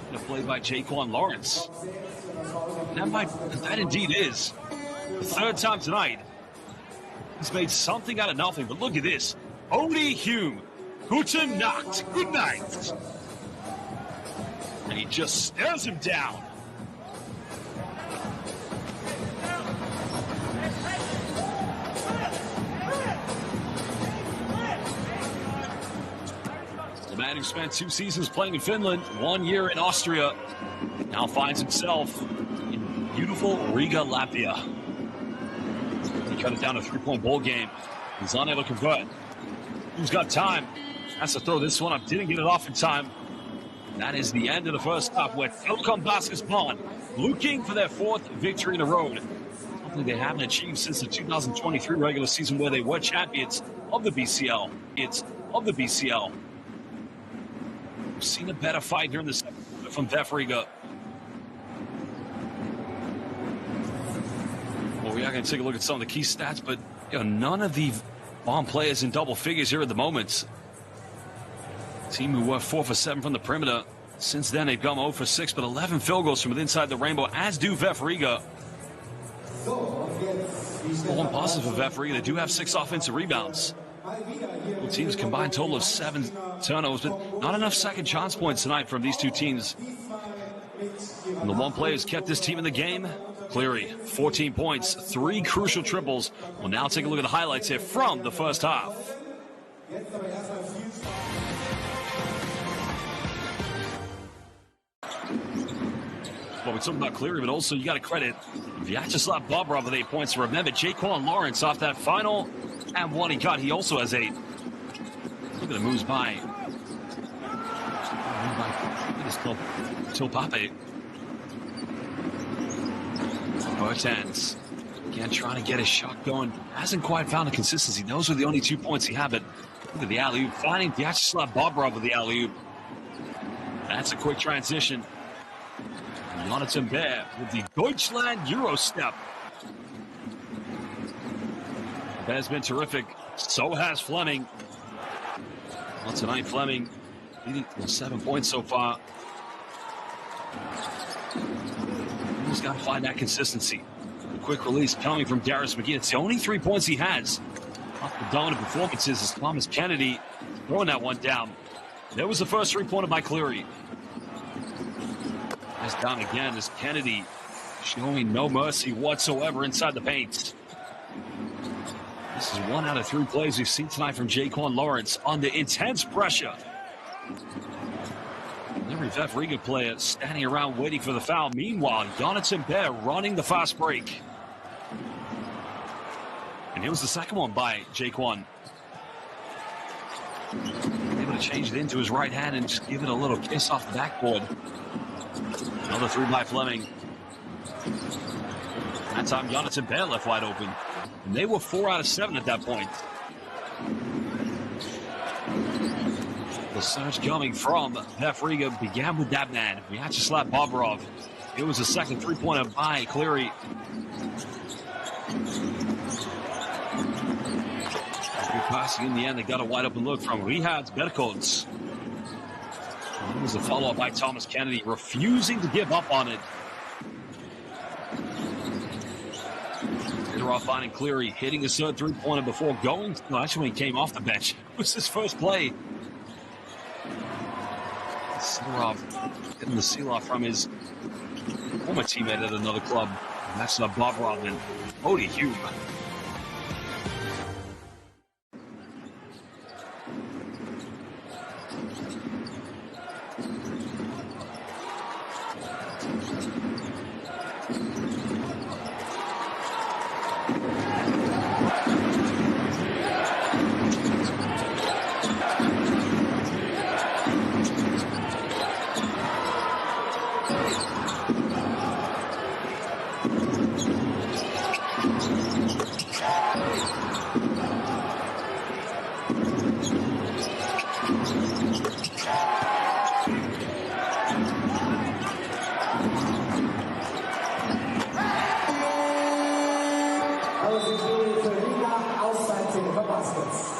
And a play by Jaquan Lawrence. That indeed is the third time tonight. He's made something out of nothing, but look at this. Odie Hume, gute Nacht, good night. And he just stares him down. The man who spent 2 seasons playing in Finland, 1 year in Austria, now finds himself in beautiful Riga, Latvia. He cut it down to a 3-point bowl game. He's unable to convert. Who's got time? Has to throw this one up. Didn't get it off in time. That is the end of the first half, where Telekom Basketball looking for their 4th victory in a row. Something they haven't achieved since the 2023 regular season, where they were champions of the BCL. We've seen a better fight here in the second quarter from VF Riga. Well, we are going to take a look at some of the key stats, but none of the Bonn players in double figures here at the moment. Team who were 4 for 7 from the perimeter. Since then, they've gone 0 for 6, but 11 field goals from inside the rainbow, as do VF Riga. One positive for VF Riga. They do have 6 offensive rebounds. Both teams combined total of 7 turnovers, but not enough second chance points tonight from these two teams. And the one player who's kept this team in the game, Cleary, 14 points, 3 crucial triples. We'll now take a look at the highlights here from the first half. Well, we're talking about Cleary, but also you got to credit Vyacheslav Bobrov with 8 points. Remember, Jaquan Lawrence off that final and one he got, he also has 8. Look at the moves by. Tilpape. Bertans again trying to get his shot going. Hasn't quite found a consistency. Those were the only 2 points he had, but look at the alley-oop. Finding Vyacheslav Bobrov with the alley-oop. That's a quick transition. Jonathan Bear with the Deutschland Euro step. Bear's been terrific. So has Fleming. Well, tonight, Fleming leading 7 points so far. He's got to find that consistency. A quick release coming from Darius McGee. It's the only 3 points he has. Off the dominant performances is Thomas Kennedy throwing that one down. There was the first 3-pointer by Cleary. As down again is Kennedy, showing no mercy whatsoever inside the paint. This is 1 out of 3 plays we've seen tonight from Jaquan Lawrence under intense pressure. Every VF Riga player standing around waiting for the foul. Meanwhile, Jonathan Bear running the fast break. And here was the second one by Jaquan. Able to change it into his right hand and just give it a little kiss off the backboard. Another 3 by Fleming. That time, Jonathan Bear left wide open. And they were 4 out of 7 at that point. The surge coming from VF Riga began with that man, Vyacheslav Bobrov. It was the second 3-pointer by Cleary. Good passing in the end. They got a wide open look from Rihad Berkots. It was a follow-up by Thomas Kennedy, refusing to give up on it. They're off finding Cleary, hitting his third 3-pointer before going. No, actually, when he came off the bench, it was his first play. Sidorov getting the seal-off from his former teammate at another club. And that's Bobrov and Odie Hume. baskets.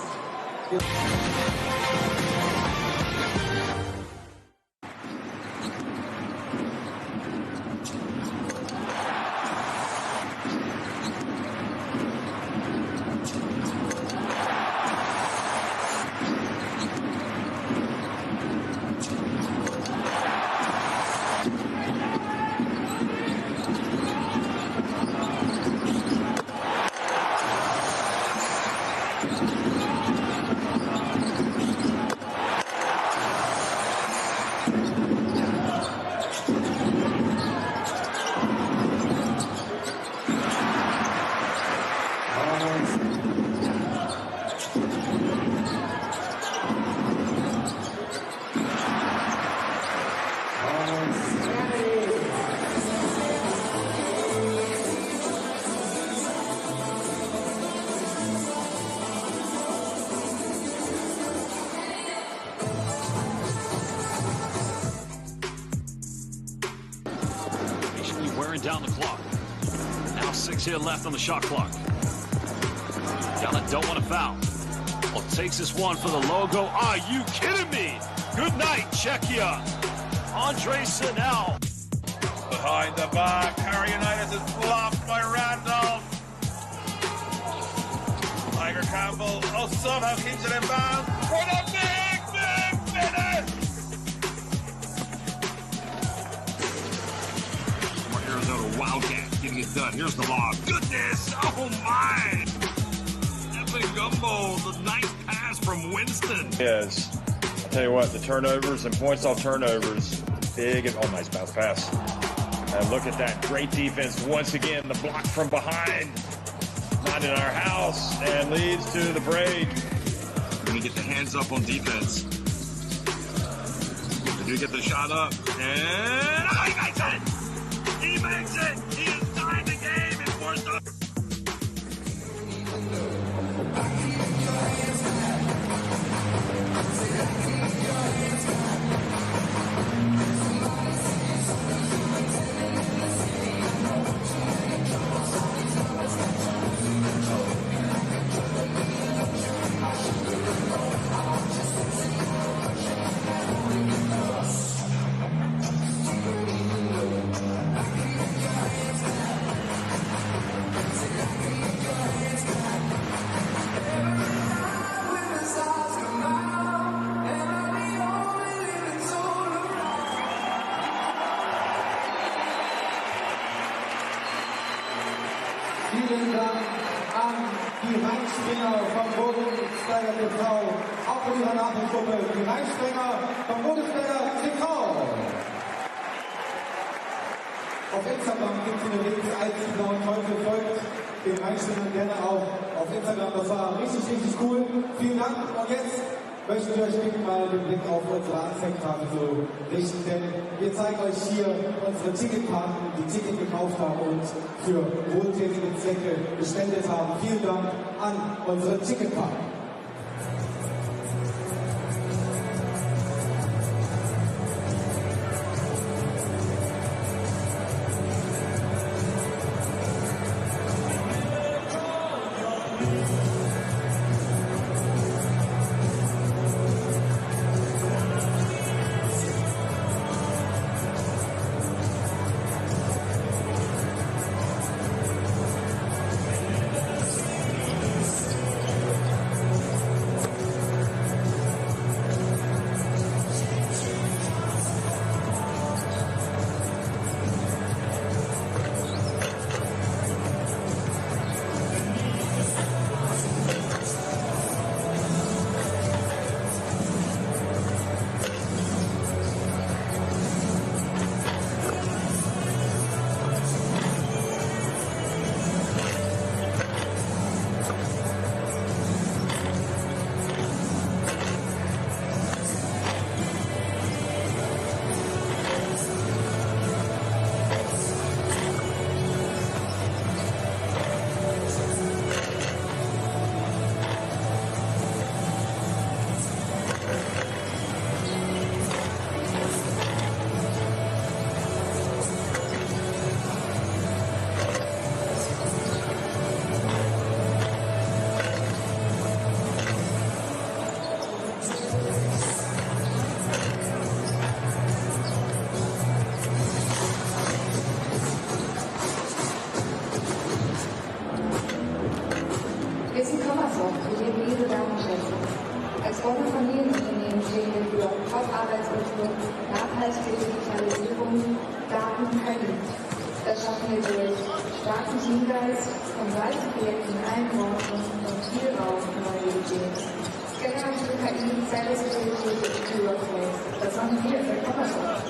Wearing down the clock. Now 6 here left on the shot clock. Yana don't want to foul. Well, takes this one for the logo. Are you kidding me? Good night, Czechia. Andre Sinel. Behind the back, Harry United is blocked by Randolph. Tiger Campbell, somehow keeps it in bounds. For the big finish! Arizona Wildcats getting it done. Here's the lob. Goodness! Oh my! Epic gumbo. The nice pass from Winston. Yes. I'll tell you what, the turnovers and points off turnovers. Big and nice bounce pass. And look at that. Great defense once again. The block from behind. Not in our house. And leads to the break. We're going to get the hands up on defense. They do get the shot up. And he makes it! He makes it! He has tied the game and forced up. Vielen Dank an die Rheinspringer vom Bodensberger TV, auch für ihre Nachrichtengruppe, die Rheinspringer vom Bodensberger TV. Auf Instagram gibt es eine Lebenseinzelne und heute folgt den Rheinspringern gerne auch auf Instagram. Das war richtig, richtig cool. Vielen Dank und jetzt möchten wir euch bitten, mal den Blick auf unsere Anzeigetafel zu richten, denn wir zeigen euch hier unsere Ticketkarten, die Ticket gekauft haben und für wohltätige Zwecke gespendet haben. Vielen Dank an unsere Ticketkarten. Tolle Familienunternehmen stehen für Top-Arbeitsbedingungen, nachhaltige Digitalisierung, Daten und KI. Das schaffen wir durch starken Teamgeist, Consulting-Projekte in allen Branchen und viel Raum für neue Ideen. Generative KI, Cybersecurity und Workplace. Das machen wir bei Microsoft.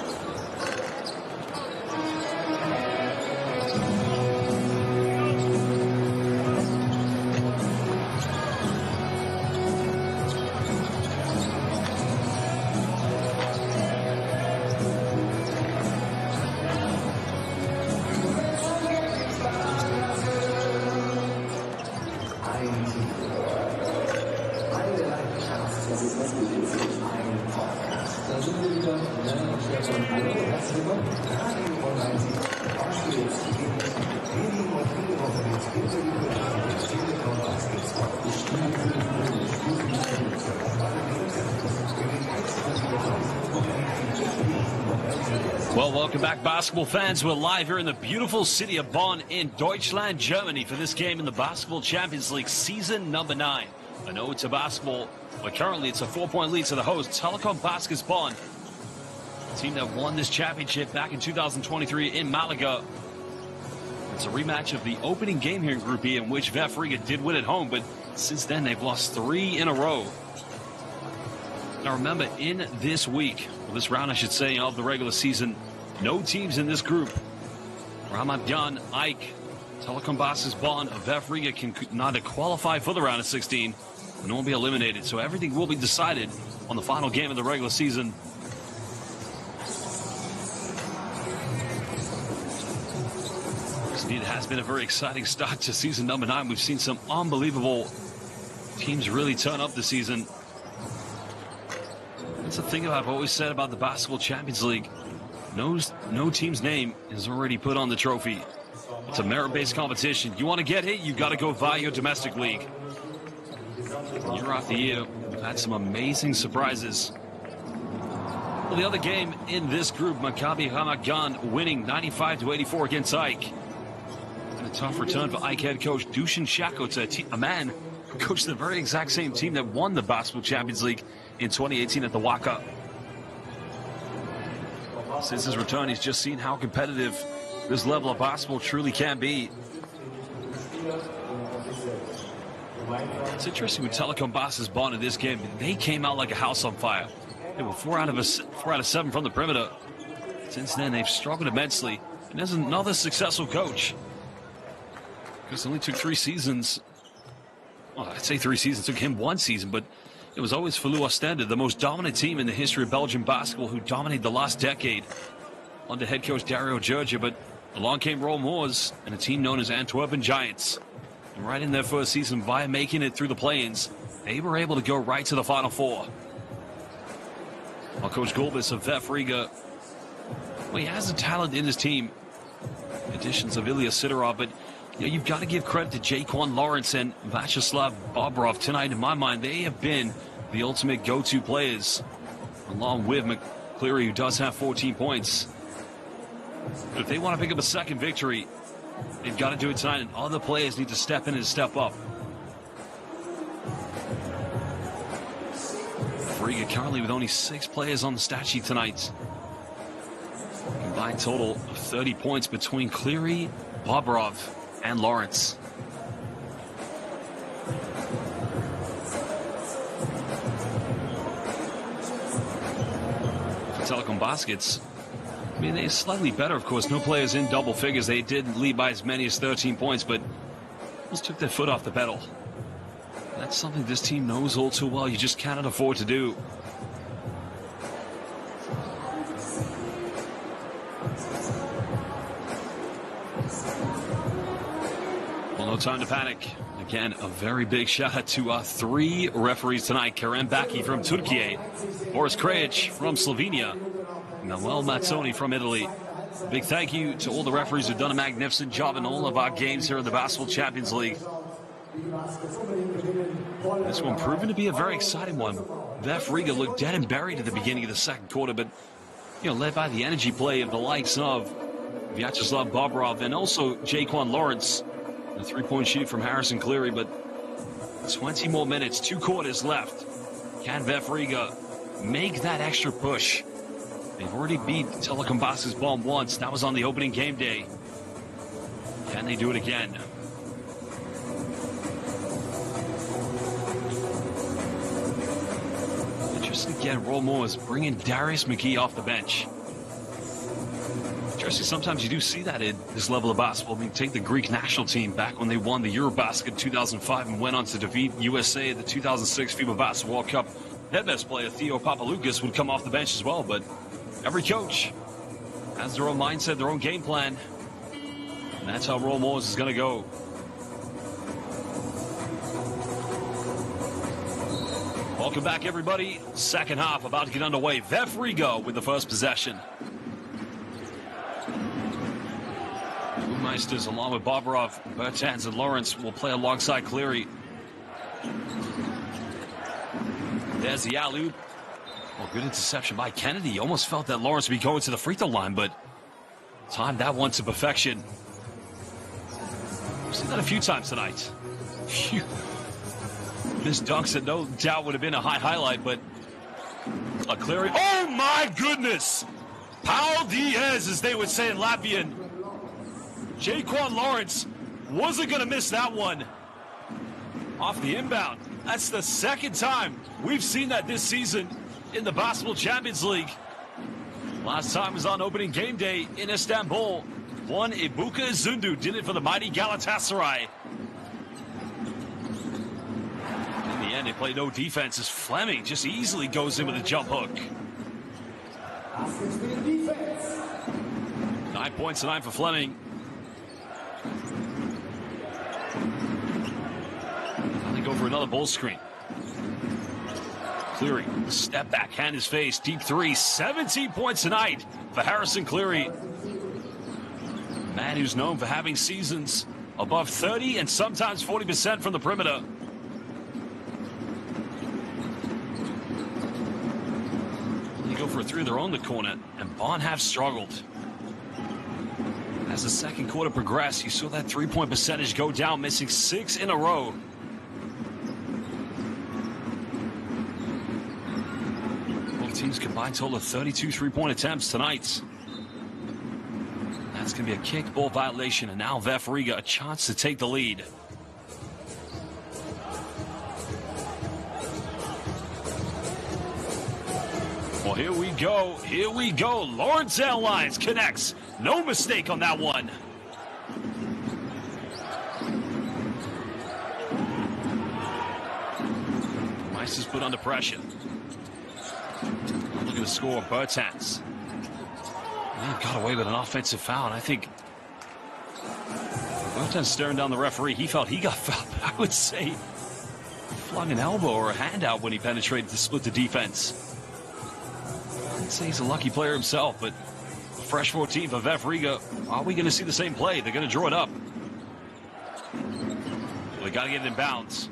Well, welcome back, basketball fans. We're live here in the beautiful city of Bonn in Deutschland, Germany, for this game in the Basketball Champions League season number 9. I know it's a basketball, but currently it's a 4-point lead to the hosts, Telekom Baskets Bonn, the team that won this championship back in 2023 in Malaga. It's a rematch of the opening game here in Group E, in which VF Riga did win at home, but since then they've lost 3 in a row. Now remember, in this week, well, this round I should say, of the regular season, no teams in this group, Ramadan, Ike, Telekom Baskets Bonn, VF Riga can neither qualify for the round of 16 nor be eliminated. So everything will be decided on the final game of the regular season. Indeed, it has been a very exciting start to season number 9. We've seen some unbelievable teams really turn up this season. That's the thing I've always said about the Basketball Champions League. No team's name is already put on the trophy. It's a merit-based competition. You want to get hit, you've got to go via your domestic league. Year after year, we've had some amazing surprises. Well, the other game in this group, Maccabi Ramat Gan winning 95-84 against Ike. And a tough return for Ike head coach Dusan Shako, a man who coached the very exact same team that won the Basketball Champions League in 2018 at the Waka. Since his return, he's just seen how competitive this level of basketball truly can be. It's interesting with Telekom Baskets Bonn in this game. They came out like a house on fire. They were 4 out of 7 from the perimeter. Since then, they've struggled immensely. And there's another successful coach. Because it only took 3 seasons. Well, I'd say 3 seasons. It took him 1 season, but it was always Filou Ostende, the most dominant team in the history of Belgian basketball, who dominated the last decade under head coach Dario Georgia. But along came Rome Moors and a team known as Antwerpen Giants. And right in their first season, via making it through the play-ins, they were able to go right to the Final Four. While Coach Golbis of VF Riga, well, he has the talent in his team. Additions of Ilya Sidorov, but you've got to give credit to Jaquan Lawrence and Vyacheslav Bobrov tonight. In my mind, they have been the ultimate go-to players, along with McCleary, who does have 14 points. But if they want to pick up a second victory, they've got to do it tonight, and other players need to step in and step up. Riga currently with only 6 players on the stat sheet tonight. Combined total of 30 points between Cleary, Bobrov, and Lawrence. For Telekom Baskets, I mean, they're slightly better, of course. No players in double figures. They did lead by as many as 13 points, but just took their foot off the pedal. That's something this team knows all too well. You just cannot afford to do. Well, no time to panic. Again, a very big shout out to 3 referees tonight. Kerem Baki from Turkey, Boris Krajic from Slovenia, Manuel Mazzoni from Italy. Big thank you to all the referees who've done a magnificent job in all of our games here in the Basketball Champions League. This one proven to be a very exciting one. VF Riga looked dead and buried at the beginning of the second quarter, but led by the energy play of the likes of Vyacheslav Bobrov and also Jaquan Lawrence. A 3-point shoot from Harrison Cleary, but 20 more minutes, 2 quarters left. Can VF Riga make that extra push? They've already beat Telekom Basketball once. That was on the opening game day. Can they do it again? Interesting again, Romo is bringing Darius McGee off the bench. Interesting, sometimes you do see that in this level of basketball. I mean, take the Greek national team back when they won the Eurobasket in 2005 and went on to defeat USA at the 2006 FIBA Basketball World Cup. Their best player, Theo Papaloukas, would come off the bench as well, but every coach has their own mindset, their own game plan. And that's how Roll Moores is going to go. Welcome back, everybody. Second half about to get underway. VF Riga with the first possession. Meisters, along with Bobrov, Bertans, and Lawrence, will play alongside Cleary. There's the alley-oop. Oh, good interception by Kennedy. Almost felt that Lawrence would be going to the free throw line, but timed that one to perfection. We've seen that a few times tonight. Phew. This dunk said no doubt would have been a high highlight, but a Cleary. Oh my goodness! Paul Diaz, as they would say in Latvian. Jaquan Lawrence wasn't going to miss that one off the inbound. That's the second time we've seen that this season in the Basketball Champions League. Last time was on opening game day in Istanbul. One Ibuka Zundu did it for the mighty Galatasaray. In the end, they play no defense as Fleming just easily goes in with a jump hook. 9 points tonight for Fleming. Go for another bull screen. Cleary, step back, hand his face, deep three. 17 points tonight for Harrison Cleary. Man who's known for having seasons above 30 and sometimes 40% from the perimeter. They go for a three of their own in the corner, and Bonn have struggled. As the second quarter progressed, you saw that three-point percentage go down, missing 6 in a row. Teams combined total of 32 three-point attempts tonight. That's going to be a kickball violation, and now VF Riga a chance to take the lead. Well, here we go. Here we go. Lawrence Airlines connects. No mistake on that one. Mice is put under pressure. Look at the score, Bertans. He got away with an offensive foul, and I think Bertans staring down the referee. He felt he got fouled, but I would say flung an elbow or a hand out when he penetrated to split the defense. I'd say he's a lucky player himself, but a fresh 14 for VF Riga. Are we going to see the same play? They're going to draw it up. Well, they got to get it in bounds.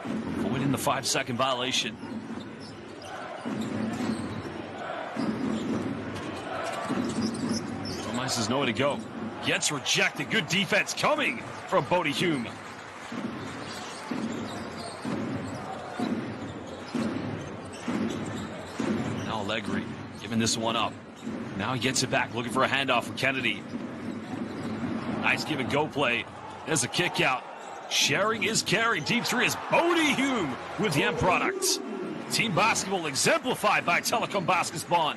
Avoiding the 5-second violation. There's nowhere to go. Gets rejected. Good defense coming from Bodie Hume. Now Allegri giving this one up. Now he gets it back, looking for a handoff from Kennedy. Nice give and go play. There's a kick out. Sharing is caring. Deep three is Bodie Hume with the end product. Team basketball exemplified by Telekom Basketball.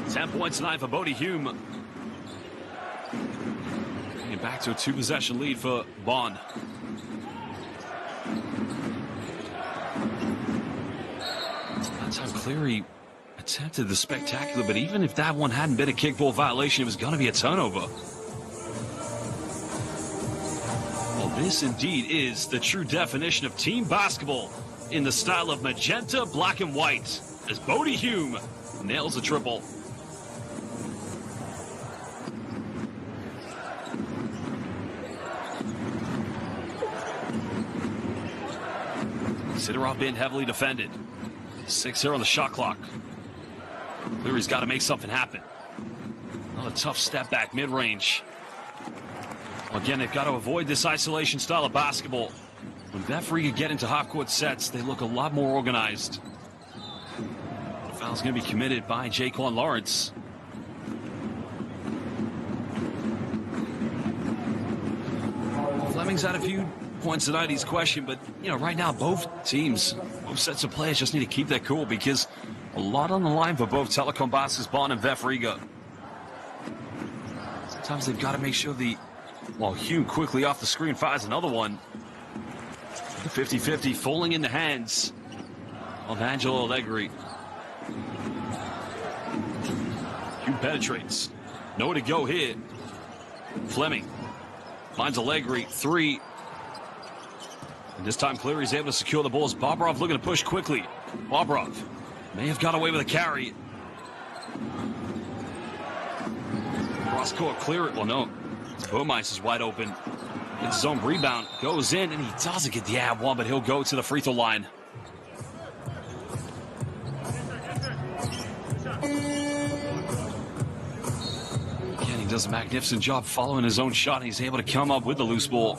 10 points tonight for Bodie Hume. Bringing it back to a 2-possession lead for Bonn. That time Cleary attempted the spectacular, but even if that one hadn't been a kickball violation, it was going to be a turnover. Well, this indeed is the true definition of team basketball in the style of magenta, black, and white, as Bodie Hume nails a triple. Sidorov being heavily defended. 6-0 on the shot clock. Cleary's got to make something happen. Another tough step back mid-range. Well, again, they've got to avoid this isolation style of basketball. When Vef Riga get into half-court sets, they look a lot more organized. The foul's going to be committed by Jaquan Lawrence. Fleming's had a few points tonight, he's questioned, but right now both teams, both sets of players just need to keep their cool because a lot on the line for both Telekom Basketball and Vef Riga. Sometimes they've got to make sure Hume quickly off the screen fires another one. The 50-50 falling in the hands of Angelo Allegri. Hume penetrates. Nowhere to go here. Fleming finds Allegri, 3. And this time Cleary's able to secure the balls. Bobrov looking to push quickly. Bobrov may have got away with a carry. Cross court Cleary. Well, no. Burmeister is wide open. Gets his own rebound. Goes in, and he doesn't get the ad one, but he'll go to the free throw line. Again, he does a magnificent job following his own shot, and he's able to come up with the loose ball.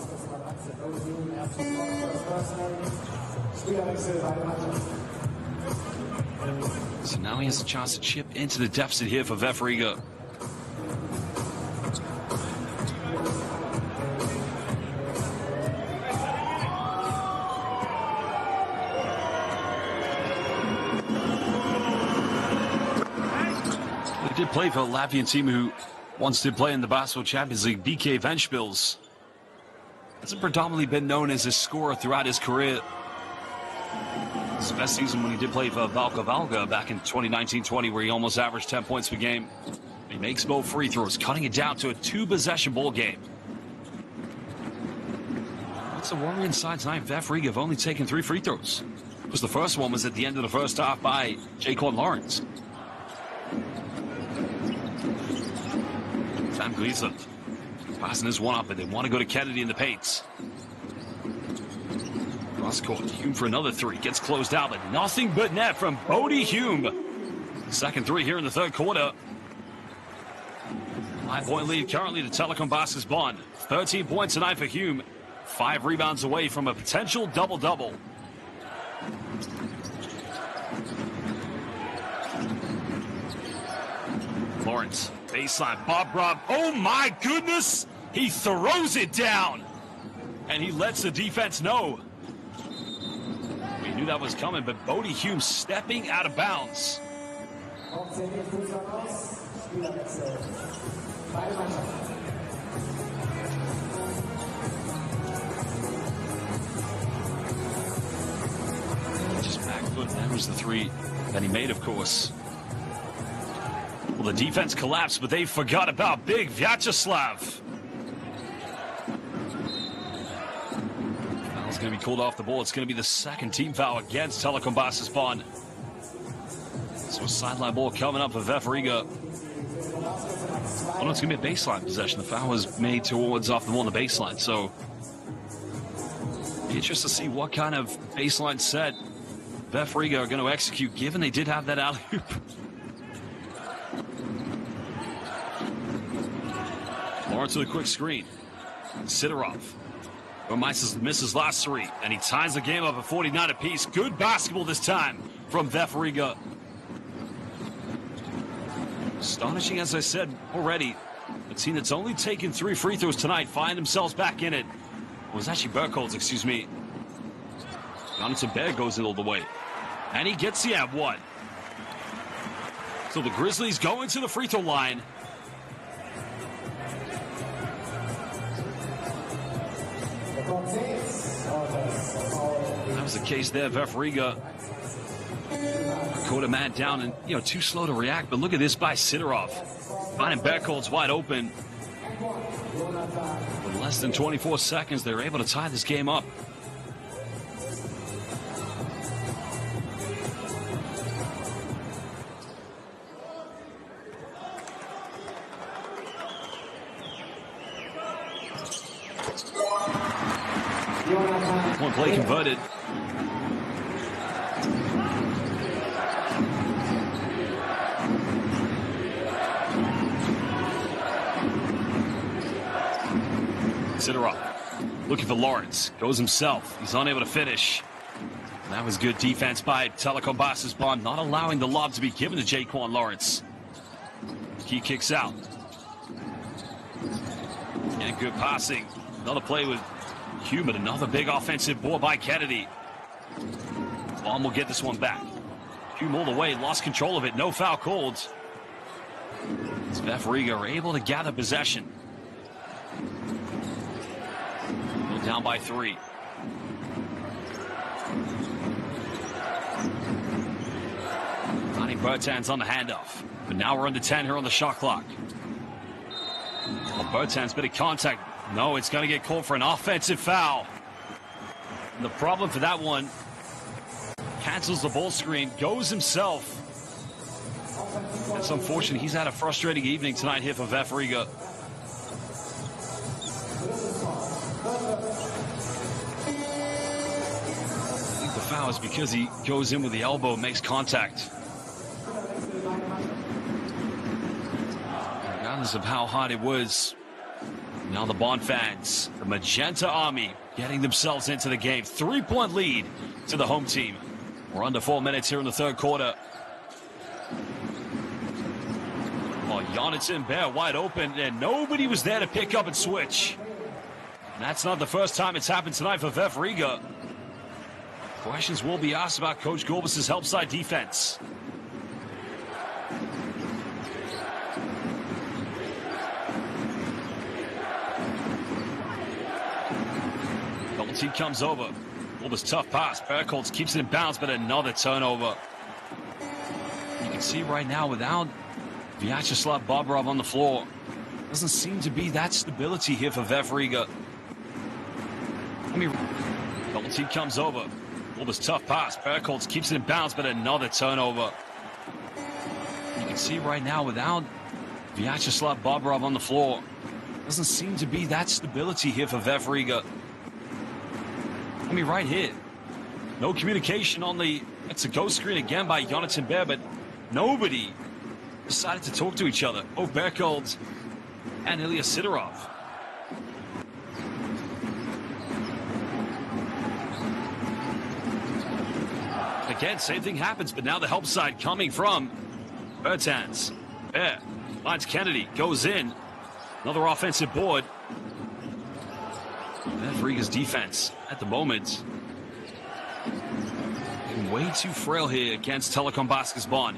So now he has a chance to chip into the deficit here for Vef Riga. He did play for a Latvian team who once did play in the Basketball Champions League, BK Ventspils. Hasn't predominantly been known as a scorer throughout his career. His best season when he did play for Valka Valga back in 2019-20, where he almost averaged 10 points per game. He makes both free throws, cutting it down to a 2-possession ball game. What's the worry inside tonight? Vef Riga have only taken 3 free throws. Because the first one was at the end of the first half by Jaquan Lawrence. Sam Gleason passing his one up, but they want to go to Kennedy in the paints. Cross court, Hume for another 3. Gets closed out, but nothing but net from Bodie Hume. Second 3 here in the third quarter. 5-point lead currently to Telekom Basketball. 13 points tonight for Hume. 5 rebounds away from a potential double-double. Lawrence, baseline, Bobrov. Oh my goodness! He throws it down, and he lets the defense know. We knew that was coming, but Bodie Hume stepping out of bounds. Just back foot, that was the 3 that he made, of course. Well, the defense collapsed, but they forgot about big Vyacheslav. Foul's going to be called off the ball. It's going to be the second team foul against Telekom Basketball. So a sideline ball coming up for Vef Riga. Oh no, it's going to be a baseline possession. The foul was made towards off the ball on the baseline. So be interested to see what kind of baseline set Vef Riga are going to execute, given they did have that alley-oop. Lawrence with a quick screen. Sidorov. Burmeister misses last 3, and he ties the game up at 49 apiece. Good basketball this time from Vef Riga. Astonishing, as I said already. A team that's only taken 3 free throws tonight find themselves back in it. It was actually Burkholz, excuse me. Jonathan Bear goes it all the way. And he gets the one. So the Grizzlies go into the free throw line. That was the case there. Vef Riga caught a man down and, too slow to react. But look at this by Sidorov. Finding Berkholz wide open. In less than 24 seconds, they were able to tie this game up. One play converted. Sidorov Looking for Lawrence. Goes himself. He's unable to finish. That was good defense by Telekom Basisbon, not allowing the lob to be given to Jaquan Lawrence. He kicks out. And good passing. Another play with Human. Another big offensive board by Kennedy. Bonn will get this one back. Hume all the way. Lost control of it. No foul called. VF Riga are able to gather possession. Go down by 3. Ronnie Bertan's on the handoff. But now we're under 10 here on the shot clock. Well, Bertan's been in contact. No, it's going to get called for an offensive foul. And the problem for that one, cancels the ball screen, goes himself. That's unfortunate. He's had a frustrating evening tonight here for VF Riga. I think the foul is because he goes in with the elbow, makes contact. Regardless of how hard it was, now the Bonn fans, the Magenta Army, getting themselves into the game. 3-point lead to the home team. We're under 4 minutes here in the third quarter. Oh, Jonathan Bear wide open, and nobody was there to pick up and switch. And that's not the first time it's happened tonight for VF Riga. Questions will be asked about Coach Gorbis' help side defense. Double team comes over. Gorbis tough pass. Berkholz keeps it in bounds, but another turnover. You can see right now without Vyacheslav Bobrov on the floor, doesn't seem to be that stability here for VF Riga. Double team comes over. Gorbis tough pass. Berkholz keeps it in bounds, but another turnover. You can see right now without Vyacheslav Bobrov on the floor, doesn't seem to be that stability here for VF Riga. Right here. No communication on the... It's a ghost screen again by Jonathan Bear, but nobody decided to talk to each other. Both Berkholz and Ilya Sidorov. Again, same thing happens, but now the help side coming from Bertans. Bear finds Kennedy, goes in. Another offensive board. VF Riga's defense at the moment way too frail here against Telekom Basisbon.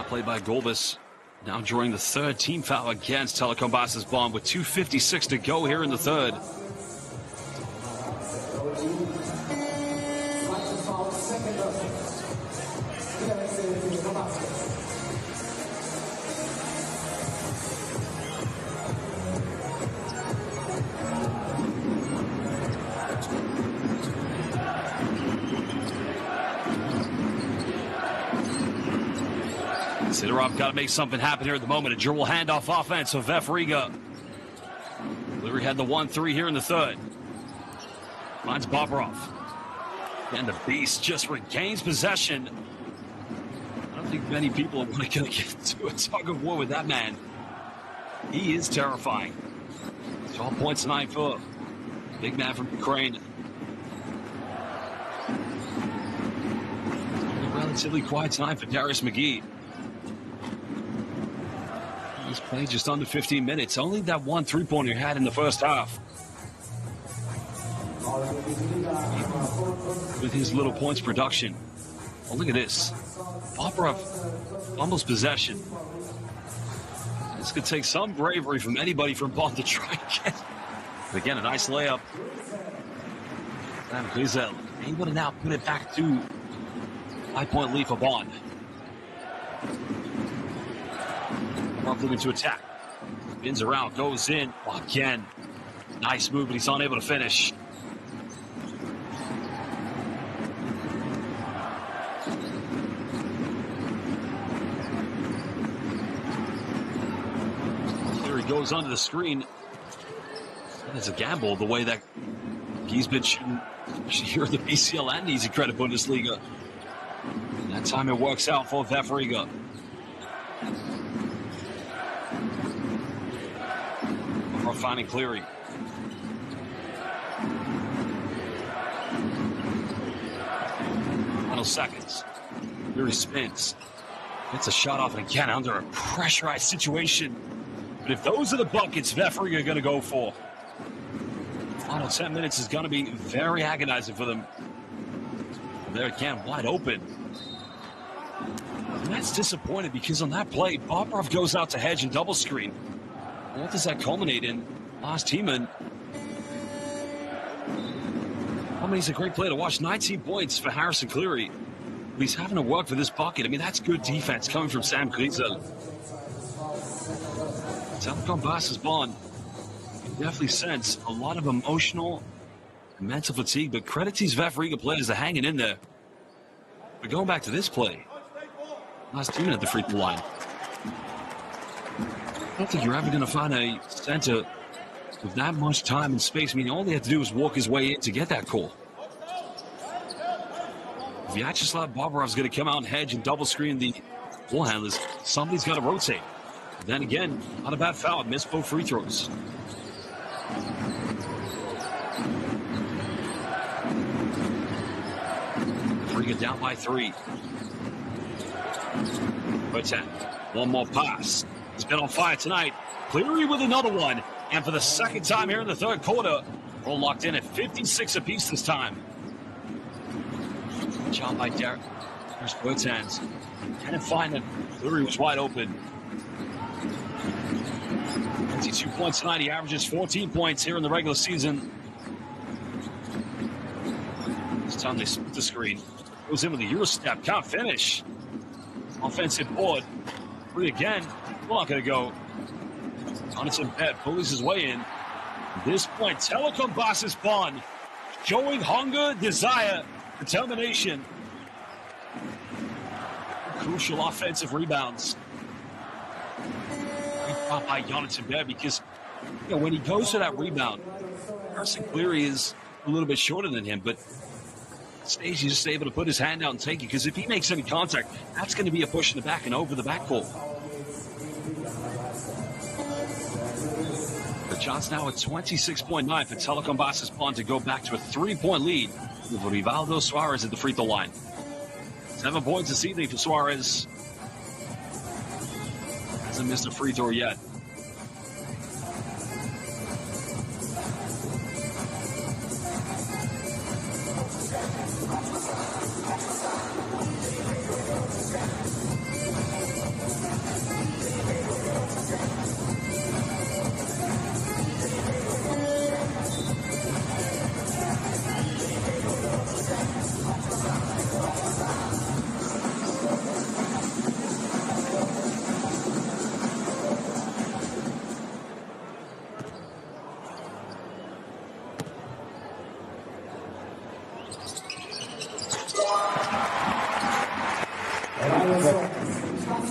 Played by Gorbis. Now drawing the third team foul against Telekom Basisbon with 2:56 to go here in the third. Sidorov got to make something happen here at the moment. A dribble handoff offense of VF Riga. Leary had the 1-3 here in the third. Finds Bobrov. And the Beast just regains possession. I don't think many people are going to get into a tug of war with that man. He is terrifying. 12 points tonight for big man from Ukraine. Relatively quiet tonight for Darius McGee. He's played just under 15 minutes. Only that 1 3-pointer he had in the first half. With his little points production. Oh, look at this. Bobrov fumbles possession. This could take some bravery from anybody from Bonn to try again. But again, a nice layup. Sam Grizel able to now put it back to 5-point lead for Bonn. Looking to attack. Spins around, goes in. Again. Nice move, but he's unable to finish. Here he goes under the screen. It's a gamble the way that he's been shooting here at the BCL and Easy Credit Bundesliga. And that time it works out for VF Riga. Barbara finding Cleary. Final seconds. Cleary spins. Gets a shot off again under a pressurized situation. But if those are the buckets Vef Riga are going to go for, the final 10 minutes is going to be very agonizing for them. There again, wide open. And that's disappointing because on that play, Bobrov goes out to hedge and double screen. What does that culminate in? Last Tiemann. I mean, he's a great player to watch. 19 points for Harrison Cleary. He's having to work for this bucket. I mean, that's good defense coming from Sam Griesel. Telekom Basisbon, you definitely sense a lot of emotional and mental fatigue, but credit to these Vef Riga players that are hanging in there. But going back to this play, last Tiemann at the free throw line. I don't think you're ever going to find a center with that much time and space. I mean, all they had to do was walk his way in to get that call. Vyacheslav Bobrov's going to come out and hedge and double screen the ball handlers. Somebody's got to rotate. But then again, not a bad foul. Missed both free throws. Riga down by 3. Bertan, one more pass. He's been on fire tonight. Cleary with another one. And for the second time here in the third quarter, we're all locked in at 56 apiece this time. Job by Derek. There's Bertans. Can't find that Cleary was wide open. 22 points tonight. He averages 14 points here in the regular season. This time they split the screen. Goes in with a Euro step. Can't finish. Offensive board. Free again. We're not going to go. Jonathan Pett pulls his way in. At this point, Telekom Basisbon showing hunger, desire, determination. Crucial offensive rebounds. Great drop by Jonathan Pett because, you know, when he goes to that rebound, Harrison Cleary is a little bit shorter than him, but stage he's just able to put his hand out and take it, because if he makes any contact, that's going to be a push in the back and over the backcourt. The shot's now at 26.9 for Telekom Basisbon to go back to a 3-point lead with Rivaldo Suarez at the free throw line. 7 points this evening for Suarez. Hasn't missed a free throw yet.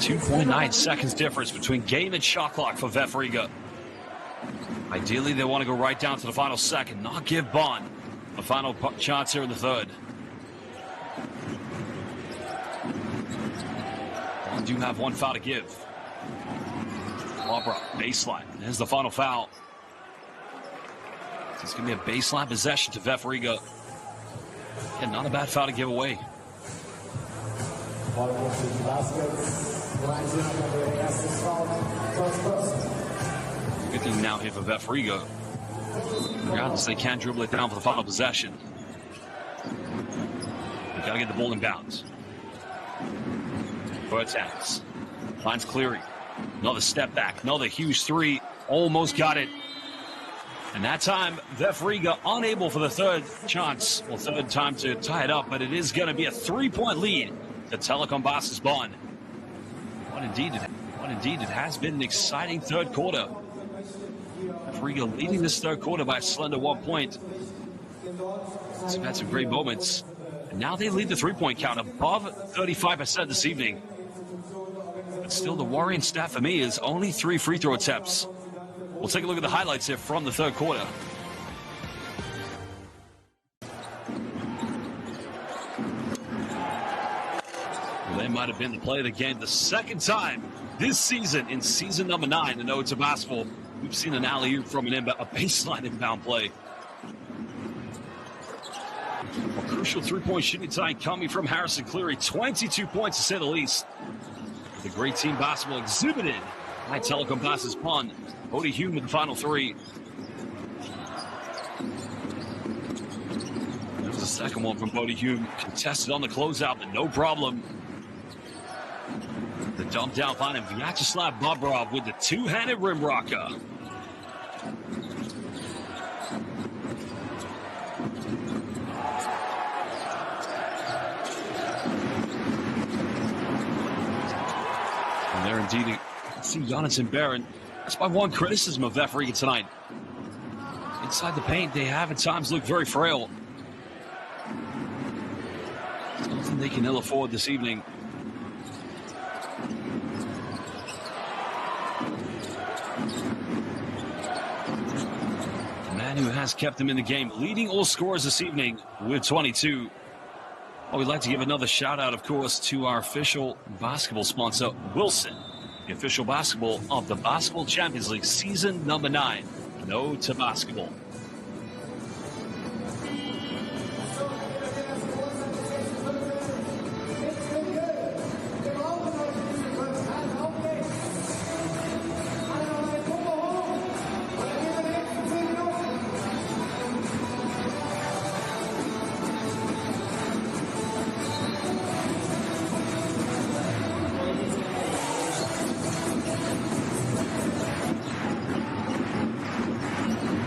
.9 seconds difference between game and shot clock for Vef Riga. Ideally, they want to go right down to the final second, not give Bonn a final chance here in the third. Bonn do have one foul to give. Barbara, baseline. There's the final foul. It's going to be a baseline possession to Vef Riga. And not a bad foul to give away. Good thing now here for Vef Riga. Regardless, they can dribble it down for the final possession. They've got to get the ball in bounds. Bertans finds Cleary. Another step back. Another huge three. Almost got it. And that time, Vef Riga unable for the third chance. Well, third time to tie it up, but it is going to be a 3-point lead to Telekom Basisbon. What indeed, it has been an exciting third quarter. Vef Riga leading this third quarter by a slender 1 point. They've had some great moments. And now they lead the three-point count above 35% this evening. But still, the worrying stat for me is only 3 free throw attempts. We'll take a look at the highlights here from the third quarter. Well, they might have been the play of the game the second time this season in season number 9 in Ode to Basketball. We've seen an alley-oop from a baseline inbound play. A crucial three-point shooting tonight coming from Harrison Cleary. 22 points to say the least. The great team basketball exhibited by Telecom Passes Pond. Bodie Hume with the final three. There's the second one from Bodie Hume. Contested on the closeout, but no problem. The dump down behind him. Vyacheslav Bobrov with the two-handed rim rocker. And there indeed, see Jonathan Barron. That's my one criticism of VF Riga tonight. Inside the paint, they have at times looked very frail. Something they can ill afford this evening. The man who has kept them in the game, leading all scorers this evening with 22. Well, we'd like to give another shout out, of course, to our official basketball sponsor, Wilson, the official basketball of the Basketball Champions League season number 9. No to basketball.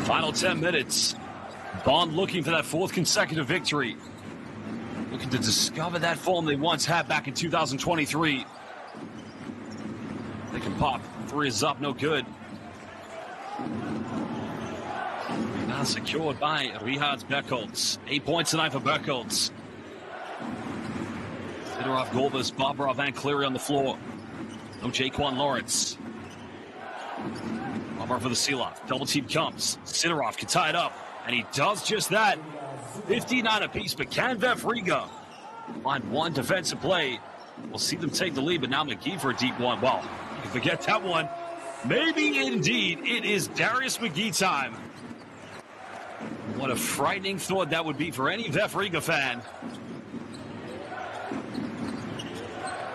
Final 10 minutes. Bonn looking for that 4th consecutive victory. Looking to discover that form they once had back in 2023. They can pop. 3 is up, no good. Now secured by Richard Berkholz. 8 points tonight for Berkholz. Sidorov, Golbas, Bobrov, and Cleary on the floor. No Jaquan Lawrence. For the seal-off. Double team comes. Sidorov can tie it up, and he does just that. 59 apiece, but can VF Riga find one defensive play? We'll see them take the lead, but now McGee for a deep one. Well, you can forget that one. Maybe indeed it is Darius McGee time. What a frightening thought that would be for any VF Riga fan.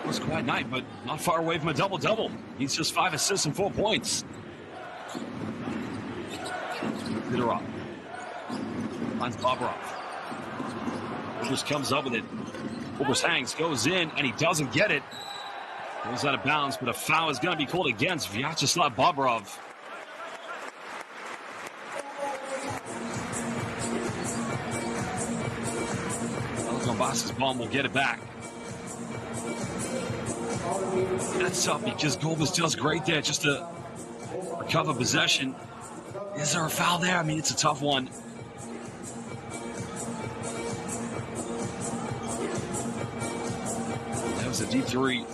It was quite nice, but not far away from a double-double. He's just 5 assists and 4 points. Sidorov finds Bobrov. Wilbers comes up with it. Wilbers hangs, goes in, and he doesn't get it. Goes out of bounds, but a foul is going to be called against Vyacheslav Bobrov. Donbass's bomb will get it back. That's tough because Golbas does great there just to recover possession. Is there a foul there? I mean, it's a tough one. That was a deep three.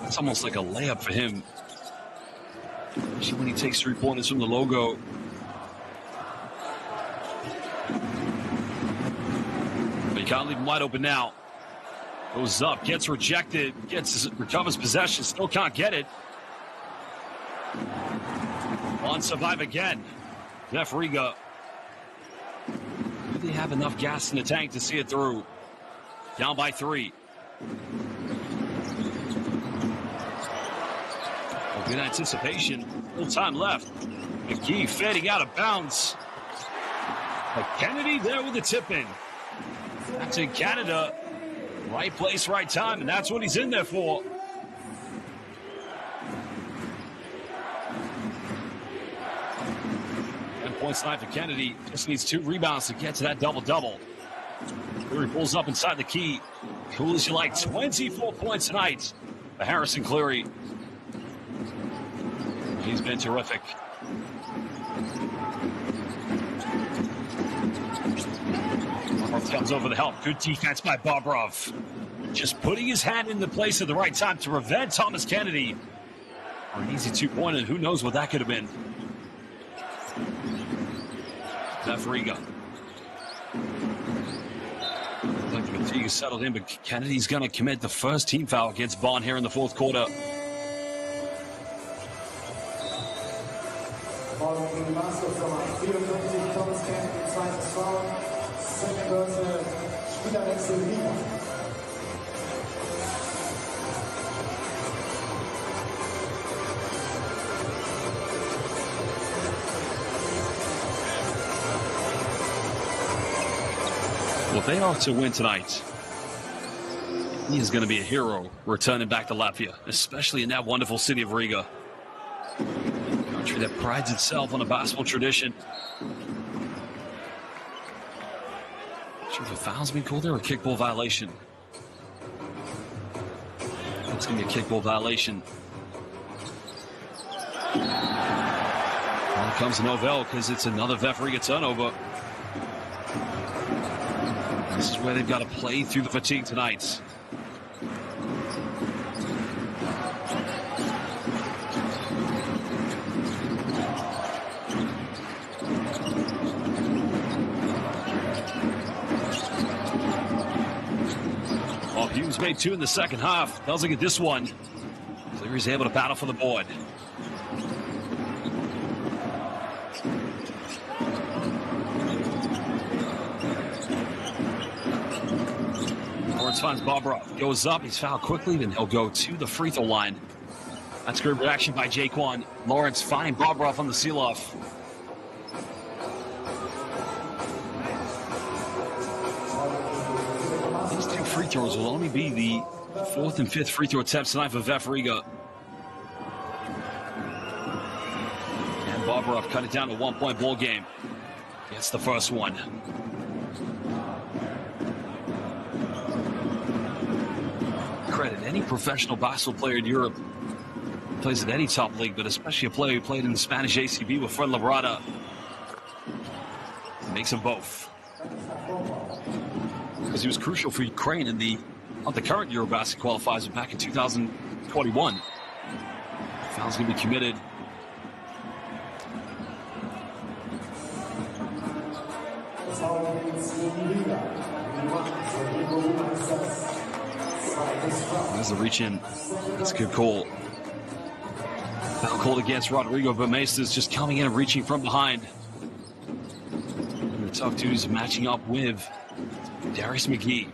It's almost like a layup for him. Especially when he takes 3-pointers from the logo. But you can't leave him wide open now. Goes up, gets rejected, recovers possession, still can't get it. On survive again. VF Riga. Do they have enough gas in the tank to see it through? Down by 3. Well, good anticipation. Full time left. McGee fading out of bounds. But Kennedy there with the tip in. That's in Canada. Right place, right time, and that's what he's in there for. Points tonight for Kennedy. Just needs 2 rebounds to get to that double-double. Cleary pulls up inside the key. Cool as you like. 24 points tonight for Harrison Cleary. He's been terrific. Bobrov comes over the help. Good defense by Bobrov. Just putting his hand in the place at the right time to prevent Thomas Kennedy. Or an easy 2-pointer. Who knows what that could have been. VF Riga. Like the fatigue is settled in, but Kennedy's going to commit the first team foul against Bonn here in the 4th quarter. Folgen gegen Maßstabsnummer 54 Thomas Camp, zweites Foul. Second Personal, Spielerwechsel Riga. Well, if they are to win tonight, he is going to be a hero returning back to Latvia, especially in that wonderful city of Riga. A country that prides itself on a basketball tradition. Not sure if a foul's been called there or a kickball violation. It's going to be a kickball violation. Well, it comes to Novell because it's another VEF Riga turnover. This is where they've got to play through the fatigue tonight. Well, Hughes made two in the second half. Doesn't get this one. Cleary's able to battle for the board. Lawrence finds Bobrov, goes up, he's fouled quickly, then he'll go to the free throw line. That's good reaction by Jaquan. Lawrence finding Bobrov on the seal-off. These two free throws will only be the fourth and fifth free throw attempts tonight for VEF Riga. And Bobrov cut it down to 1 point ball game. Gets the first one. Credit any professional basketball player in Europe plays at any top league, but especially a player who played in the Spanish ACB with Fred Labrada. Makes them both. Because he was crucial for Ukraine in the current Eurobasket qualifiers back in 2021. Foul's going to be committed. There's a reach in. That's a good call. Foul called against Rodrigo, but Meesta's just coming in and reaching from behind. And the tough dudes matching up with Darius McGee.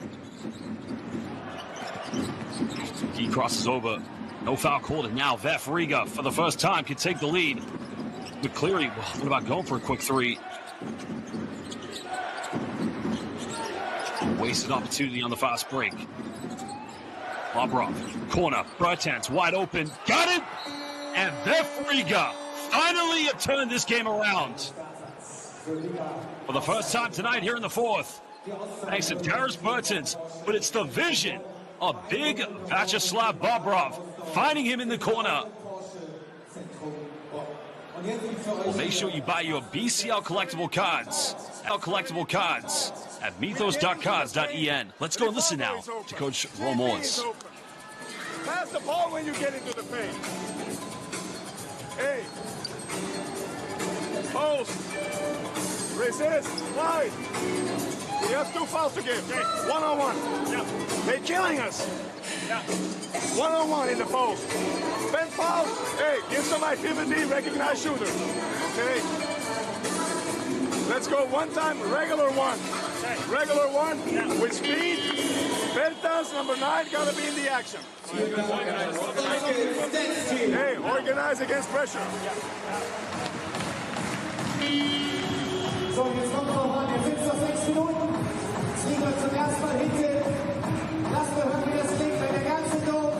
McGee crosses over. No foul called, and now VEF Riga, for the first time, can take the lead. McCleary, well, what about going for a quick three? Wasted opportunity on the fast break. Bobrov, corner, Bertans wide open, got it! And VEF Riga finally have turned this game around. For the first time tonight here in the fourth. Thanks to Darius Bertans, but it's the vision of big Vyacheslav Bobrov, finding him in the corner. Well, make sure you buy your BCL collectible cards at mythos.cards.en. Let's go and listen now to Coach Romors. Pass the ball when you get into the paint. Hey. Post. Resist. Slide. He has 2 fouls to give. Okay. 1-on-1. Yeah. They're killing us. Yeah. 1-on-1 in the post. Spend foul. Hey, give some activity, recognize shooter. Okay. Let's go one time, regular one. Okay. Regular one, yeah, with speed. Bertans, number 9, gotta be in the action. Hey, organize against pressure. So, jetzt kommt noch mal, der sitzt auf 6 Minuten. Jetzt liegen wir zum ersten Mal hinten. Lasst mal hören, wie das klingt, wenn der ganze Dom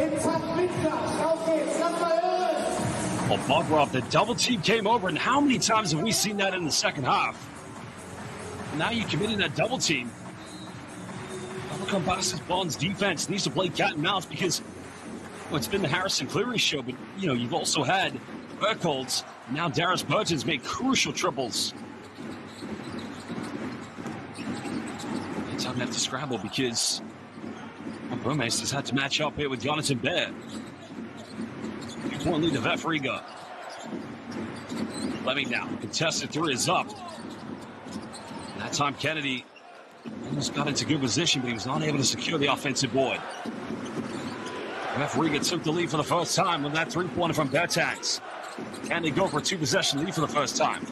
im Takt mitklatscht. Auf geht's, lass mal hören. Well, Bobrov, the double team came over, and how many times have we seen that in the second half? Now you committed that double team. Bond's defense needs to play cat and mouse because, well, it's been the Harrison Cleary show, but you've also had Berkholz. Now Darius Bertans made crucial triples. It's time to have to scramble because Burmeister's has had to match up here with Jonathan Bear. 2-point lead to VEF Riga. Fleming now. Contested 3 is up. And that time Kennedy almost got into good position, but he was not able to secure the offensive board. VEF Riga took the lead for the first time with that 3-pointer from Bertans. Can they go for a 2-possession lead for the first time?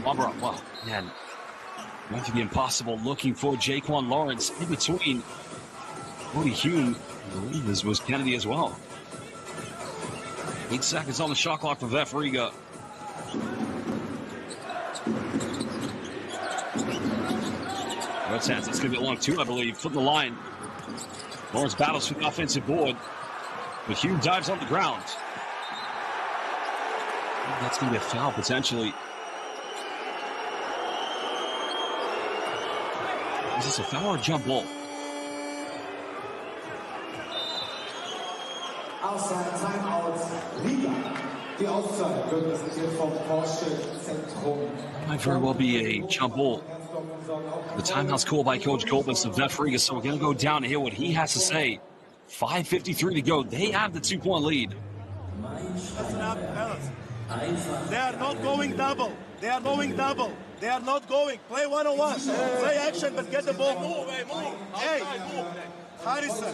Barbara, well, man, going to be impossible looking for Jaquan Lawrence in between Cody Hume. I believe this was Kennedy as well. 8 seconds on the shot clock for VF Riga. It's going to be a long 2, I believe. Foot in the line. Lawrence battles for the offensive board, but Hume dives on the ground. That's going to be a foul potentially. Is this a foul or a jump ball? Auszeit, Timeout, Riga. Die Auszeit wird präsentiert vom Porsche-Zentrum. Might very well be a jump ball. The timeout's called by Coach Goldman to VF Riga, so we're going to go down and hear what he has to say. 5:53 to go. They have the 2-point lead. Listen up, fellas. They are not going double. They are going double. They are not going. Play one-on-one. Play action, but get the ball. Move. Hey, Harrison,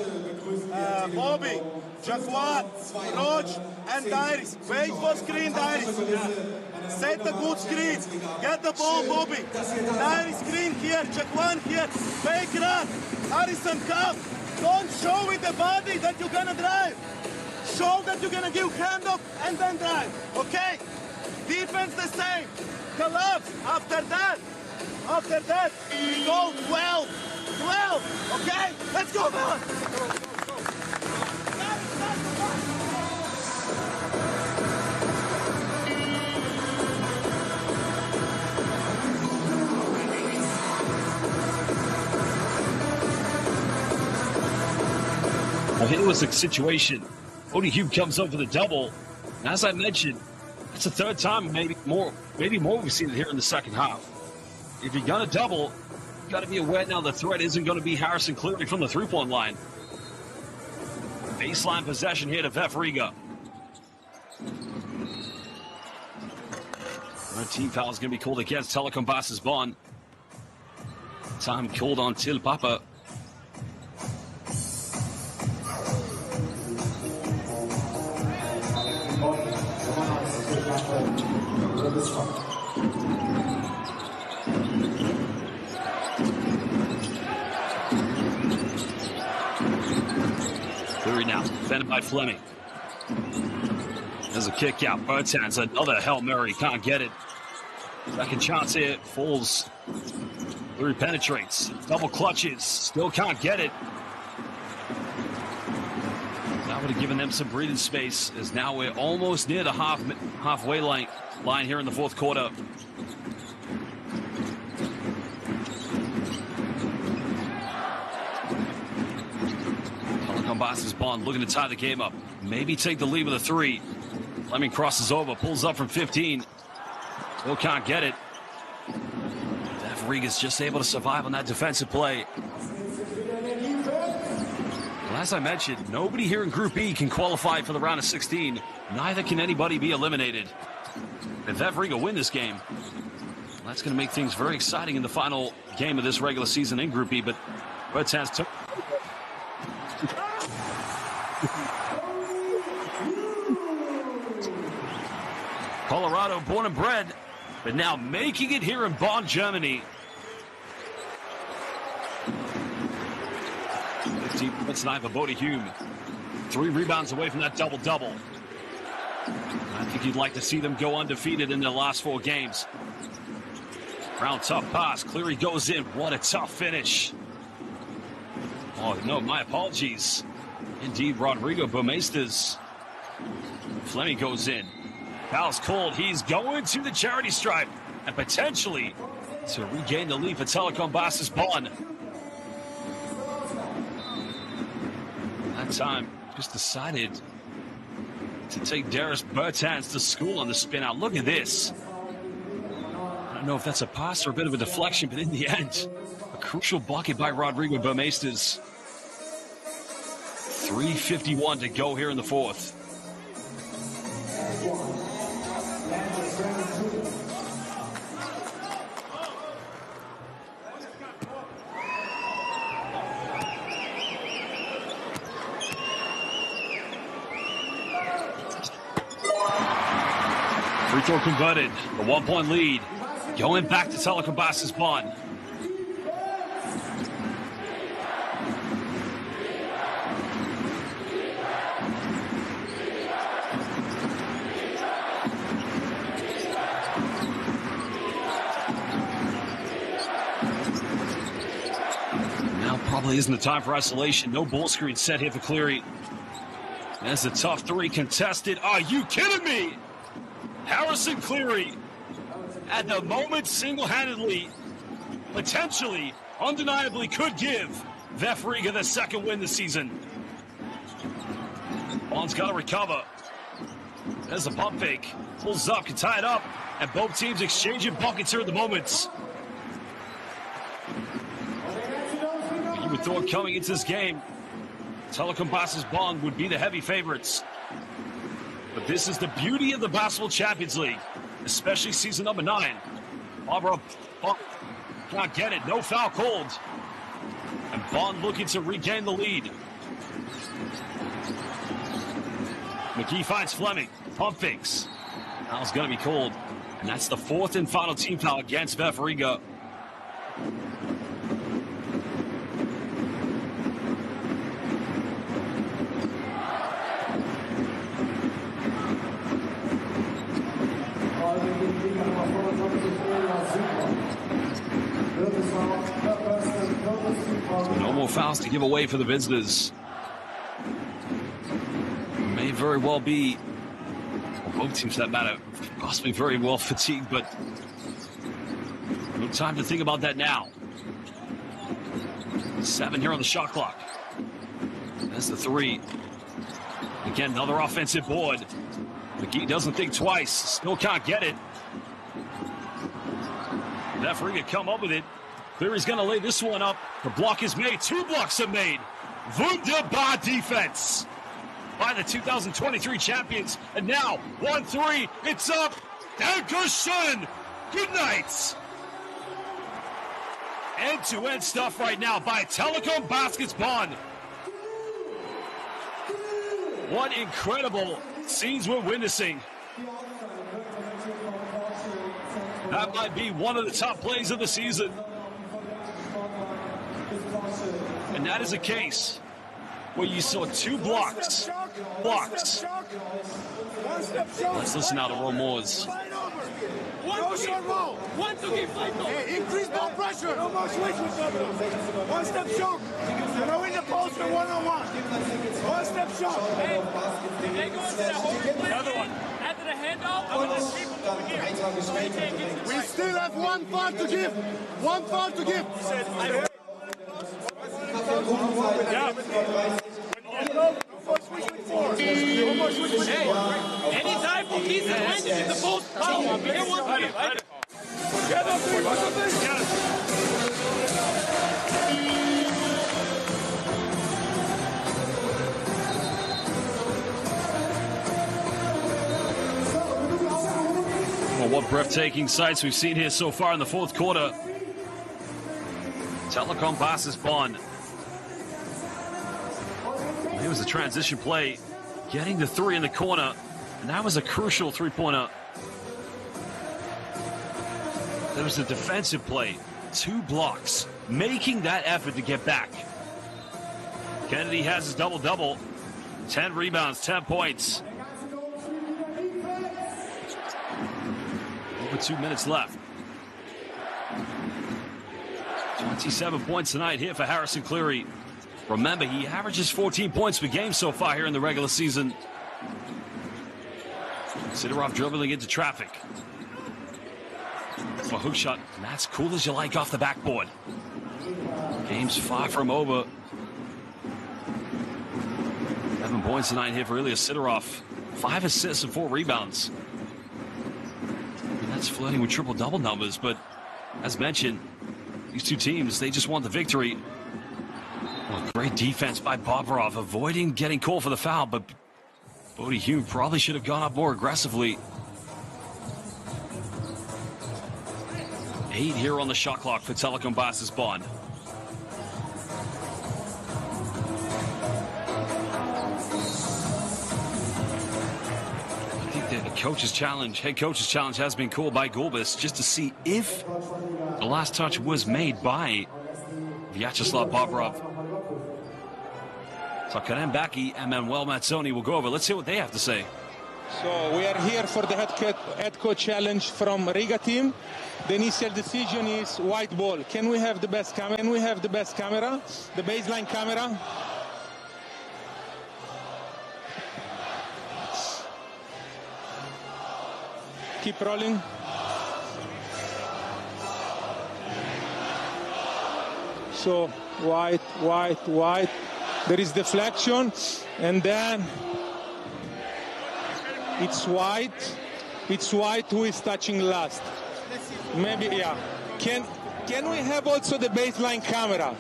Bobby, Jaquan, Roach, and Dairis. Wait for screen, Dairis. Set the good screen. Get the ball, Bobby. Dairis screen here. Jaquan here. Fake run. Harrison, come. Don't show with the body that you're gonna drive. Show that you're gonna give handoff and then drive. Okay? Defense the same. Collapse. After that, we go 12. Okay? Let's go, fellas. Well, here was the situation. Cody Hume comes up with a double. And as I mentioned, it's the third time, maybe more we've seen it here in the second half. If you're going to double, you got to be aware now the threat isn't going to be Harrison Cleary from the 3-point line. Baseline possession here to VF Riga. Team foul is going to be called against Telekom Basis-Bonn. Time called on Til Papa. Cleary now, defended by Fleming. There's a kick out. Bertans, another Hail Mary, can't get it. Second chance here, falls. Cleary penetrates, double clutches, still can't get it. That would have given them some breathing space, as now we're almost near the halfway line here in the fourth quarter. Telekom Basis-Bonn looking to tie the game up. Maybe take the lead with a 3. Fleming crosses over, pulls up from 15. Still can't get it. VF Riga's just able to survive on that defensive play. As I mentioned, nobody here in Group E can qualify for the round of 16. Neither can anybody be eliminated. If VF Riga win this game, that's going to make things very exciting in the final game of this regular season in Group E. But Bertans took. Colorado, born and bred, but now making it here in Bonn, Germany. 15 points tonight for Bodie Hume. 3 rebounds away from that double-double. I think you'd like to see them go undefeated in their last 4 games. Round tough pass. Cleary goes in. What a tough finish. Oh, no, my apologies. Indeed, Rodrigo Burmeisters. Fleming goes in. Foul's called. He's going to the charity stripe and potentially to regain the lead for Telekom Basis-Bonn. That time just decided to take Darius Bertans to school on the spin out. Look at this. I don't know if that's a pass or a bit of a deflection, but in the end, a crucial bucket by Rodrigo Burmeisters. 3:51 to go here in the fourth. Free throw converted. The 1-point lead going back to Telekom Basisbon. Now probably isn't the time for isolation. No ball screen set here for Cleary. That's a tough three contested. Are you kidding me? Harrison Cleary, at the moment, single-handedly, potentially, undeniably could give VF Riga the second win this season. Bond's got to recover. There's a pump fake. Pulls up, can tie it up, and both teams exchanging buckets here at the moment. You would thought coming into this game, Telekom Basisbon would be the heavy favorites. But this is the beauty of the Basketball Champions League, especially season number 9. Barbara can't get it. No foul called. And Bond looking to regain the lead. McGee finds Fleming. Pump fakes. Foul's going to be called. And that's the 4th and final team foul against VF Riga. No more fouls to give away for the visitors. May very well be, well, both teams for that matter, possibly very well fatigued, but no time to think about that now. 7 here on the shot clock. That's the 3. Again, another offensive board. McGee doesn't think twice, still can't get it. VF Riga come up with it. Cleary's going to lay this one up. The block is made. 2 blocks are made. Wunderbar defense by the 2023 champions. And now, 1-3. It's up. Dankeschön. Good night. End-to-end stuff right now by Telekom Basisbon. What incredible scenes we're witnessing. That might be one of the top plays of the season. And that is a case where you saw 2 blocks. Let's listen now to Romors. Hey, increase ball pressure. No more switches. 1-step choke. Throw in the post for 1-on-1. 1-step choke. Hey, if they go into that whole play, another one. After the handoff, I'm going to keep them over here. We still have 1 foul to give. 1 foul to give. Hey, anytime Bukis is winning in the post, foul. Here one for you. Well, what breathtaking sights we've seen here so far in the 4th quarter. Telekom Basisbon. It was a transition play, getting the 3 in the corner, and that was a crucial 3-pointer. There was a defensive play, 2 blocks, making that effort to get back. Kennedy has his double-double, 10 rebounds, 10 points. Over 2 minutes left. 27 points tonight here for Harrison Cleary. Remember, he averages 14 points per game so far here in the regular season. Sidorov dribbling into traffic. For a hook shot, and that's cool as you like off the backboard. Game's far from over. 11 points tonight here for Ilya Sidorov. 5 assists and 4 rebounds. And that's flirting with triple-double numbers, but as mentioned, these 2 teams, they just want the victory. Well, great defense by Bobrov, avoiding getting called for the foul, but Bodie Hume probably should have gone up more aggressively. 8 here on the shot clock for Telekom Basisbon. I think The coach's challenge, head coach's challenge has been called by Gulbis just to see if the last touch was made by Vyacheslav Bobrov. So Karen Baki and Manuel Mazzoni will go over. Let's hear what they have to say. So we are here for the head coach challenge from Riga team. The initial decision is white ball. Can we have the best camera? Can we have the best camera? The baseline camera? Keep rolling. So white, white, white. There is deflection, and then it's white. It's white who is touching last. Maybe, yeah. Can we have also the baseline camera?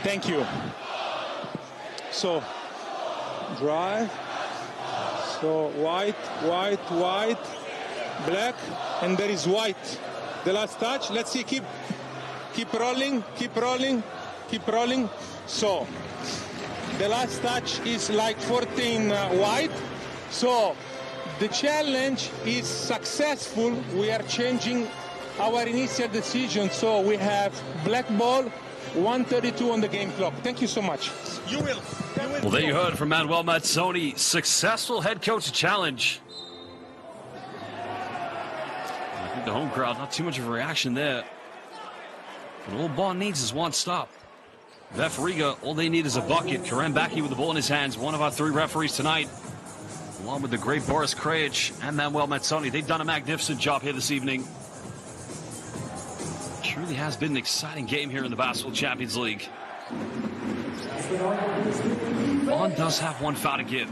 Thank you. So drive. So white, white, white, black, and there is white. The last touch. Let's see. Keep rolling. Keep rolling. Keep rolling. So the last touch is like 14 white. So the challenge is successful. We are changing our initial decision. So we have black ball, 1:32 on the game clock. Thank you so much. You will. Well, there you heard from Manuel Mazzoni. Successful head coach challenge. I think the home crowd, not too much of a reaction there. But all Bonn needs is one stop. Vef Riga, all they need is a bucket. Karen Baki with the ball in his hands, one of our three referees tonight, along with the great Boris Krejci and Manuel Mazzoni. They've done a magnificent job here this evening. Truly has been an exciting game here in the Basketball Champions League. Bonn does have one foul to give.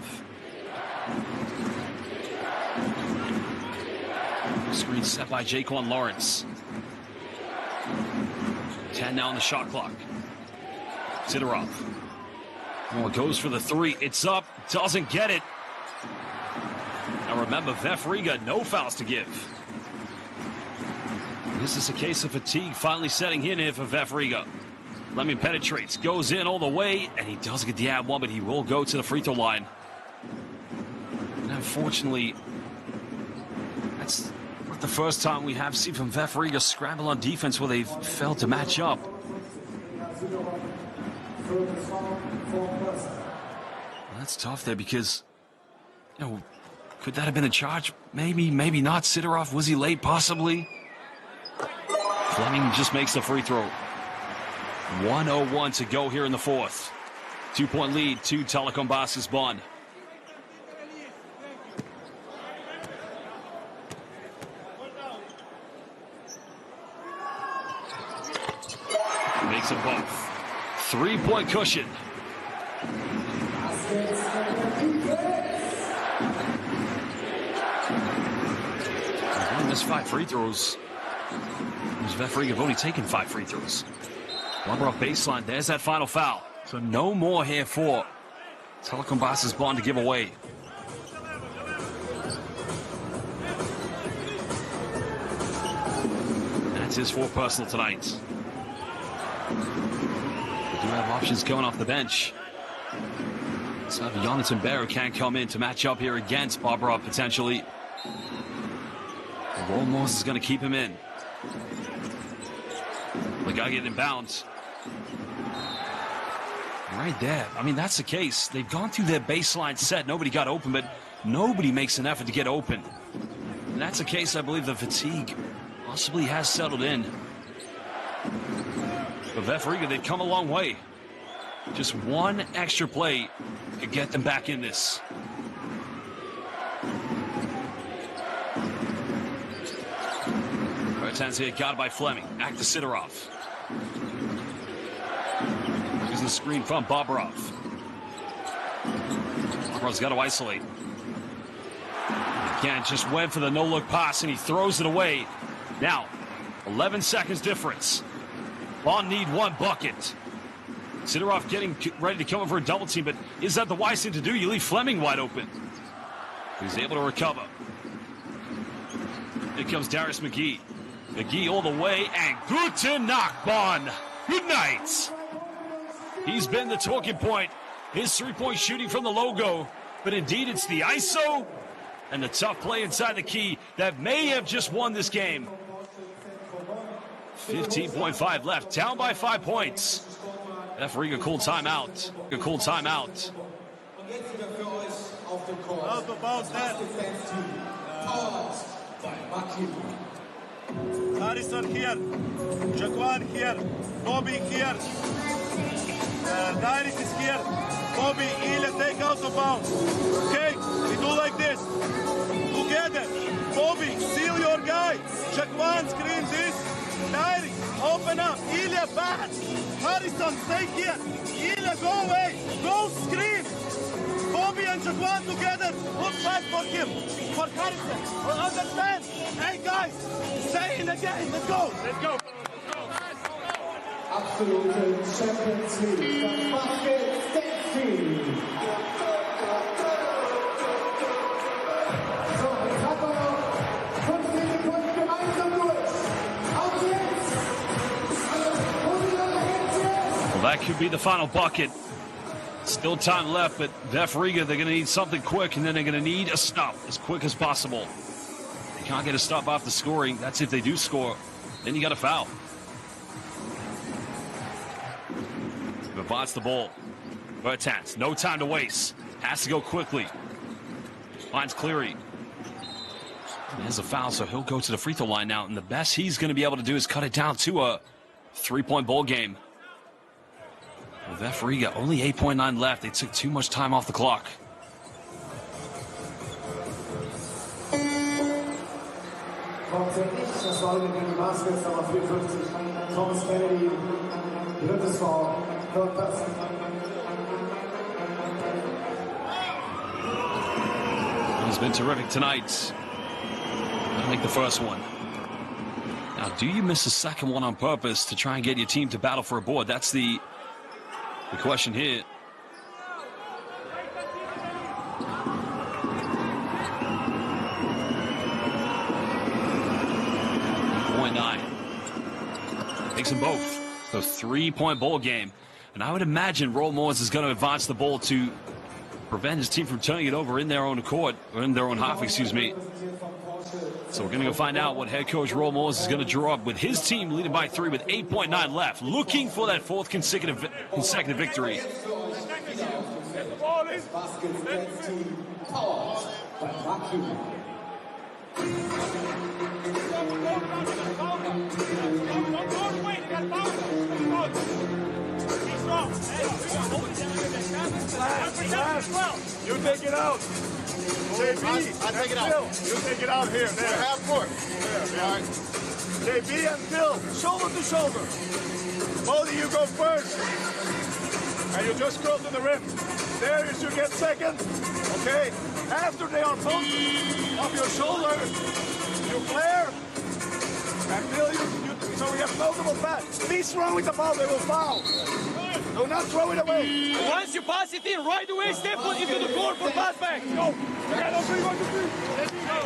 Screen set by Jaquan Lawrence. 10 now on the shot clock. Sidorov. Well, it goes for the three. It's up. Doesn't get it. Now remember, Vef Riga, no fouls to give. This is a case of fatigue finally setting in here for Vef Riga. Lemon penetrates, goes in all the way, and he does get the ad one, but he will go to the free throw line. And unfortunately, that's not the first time we have seen from Vef Riga scramble on defense where they've failed to match up. That's tough there because, you know, could that have been a charge? Maybe, maybe not. Sidorov, was he late? Possibly. Fleming just makes the free throw. 1:01 to go here in the fourth. 2-point lead to Telekom Baskets Bonn. Makes them both. 3-point cushion. He missed 5 free throws. Vef Riga have only taken 5 free throws. Bobrov baseline. There's that final foul. So no more here for Telekom Baskets Bonn to give away. That's his 4th personal tonight. We do have options going off the bench. So Jonathan Barrow can come in to match up here against Bobrov potentially. Roll Morse is going to keep him in. The guy getting inbounds. Right there. I mean, that's the case. They've gone through their baseline set. Nobody got open, but nobody makes an effort to get open. And that's the case, I believe, the fatigue possibly has settled in. But Vef Riga, they've come a long way. Just one extra play could get them back in this. Bertans here, got by Fleming. Back to Sidorov. Using the screen from Bobrov. Bobrov's got to isolate. Again, just went for the no-look pass, and he throws it away. Now, 11 seconds difference. Bonn need one bucket. Sidorov getting ready to come in for a double team, but is that the wise thing to do? You leave Fleming wide open. He's able to recover. Here comes Darius McGee. McGee all the way, and guten Nacht, Bonn. Good night. He's been the talking point. His three-point shooting from the logo, but indeed it's the ISO and the tough play inside the key that may have just won this game. 15.5 left, down by 5 points. Riga called timeout. Out about that. Harrison here. Jaquan here. Bobby here. Dairis is here. Bobby, Ilya, take out the bounce. Okay? We do like this. Together. Bobby, seal your guy. Jaquan, screen this. Dairis, open up. Ilya, back. Harrison, stay here. Ilya, go away. Go screen. Bobby and Jaquan together. Look back for him. For Harrison. Understand? Hey, guys. Stay in the game. Let's go. Let's go. Absolute Champions League. Das Basket-Team. So, jetzt hat man noch 15 Sekunden gemeinsam durch. Auf jetzt! Well, that could be the final bucket. Still time left, but Riga, they're going to need something quick, and then they're going to need a stop as quick as possible. They can't get a stop off the scoring. That's if they do score. Then you got a foul. Vivants the ball. Bertans, no time to waste. Has to go quickly. Finds Cleary. There's a foul, so he'll go to the free throw line now, and the best he's going to be able to do is cut it down to a 3-point ball game. With Riga, only 8.9 left. They took too much time off the clock. Das war gegen die Baskets, Nummer 54, Thomas Kennedy, drittes Foul, third person. He's been terrific tonight. Gotta make the first one. Now, do you miss the second one on purpose to try and get your team to battle for a board? That's the question here. Takes them both. So 3-point ball game. And I would imagine Roll Moores is going to advance the ball to prevent his team from turning it over in their own court, or in their own half, excuse me. So we're going to go find out what head coach Roll Moores is going to draw up with his team leading by 3 with 8.9 left, looking for that fourth consecutive victory. You take it out. JB, I take it out. You take it out here. There. Half court. There. All right. JB and Phil, shoulder to shoulder. Both of you go first. And you just go to the rim. Darius, you get second. Okay? After they are both off your shoulder, you flare. And Phil, so we have multiple pads. Please run with the ball, they will foul. Do not throw it away. Once you pass it in, right away, step into the court for pass back. Go. 1, 2, 3. Let me go.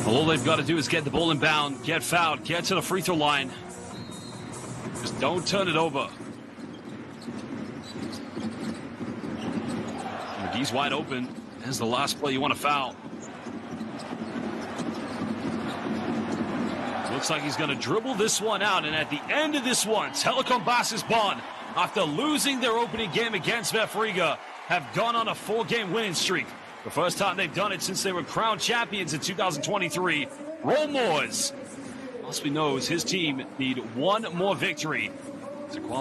All they've got to do is get the ball inbound, get fouled, get to the free throw line. Just don't turn it over. McGee's wide open. There's the last play you want to foul. Looks like he's going to dribble this one out. And at the end of this one, Telekom Riga-Bonn, after losing their opening game against Riga, have gone on a 4-game winning streak. The first time they've done it since they were crowned champions in 2023. Roll Moores, must be knows his team need one more victory to qualify.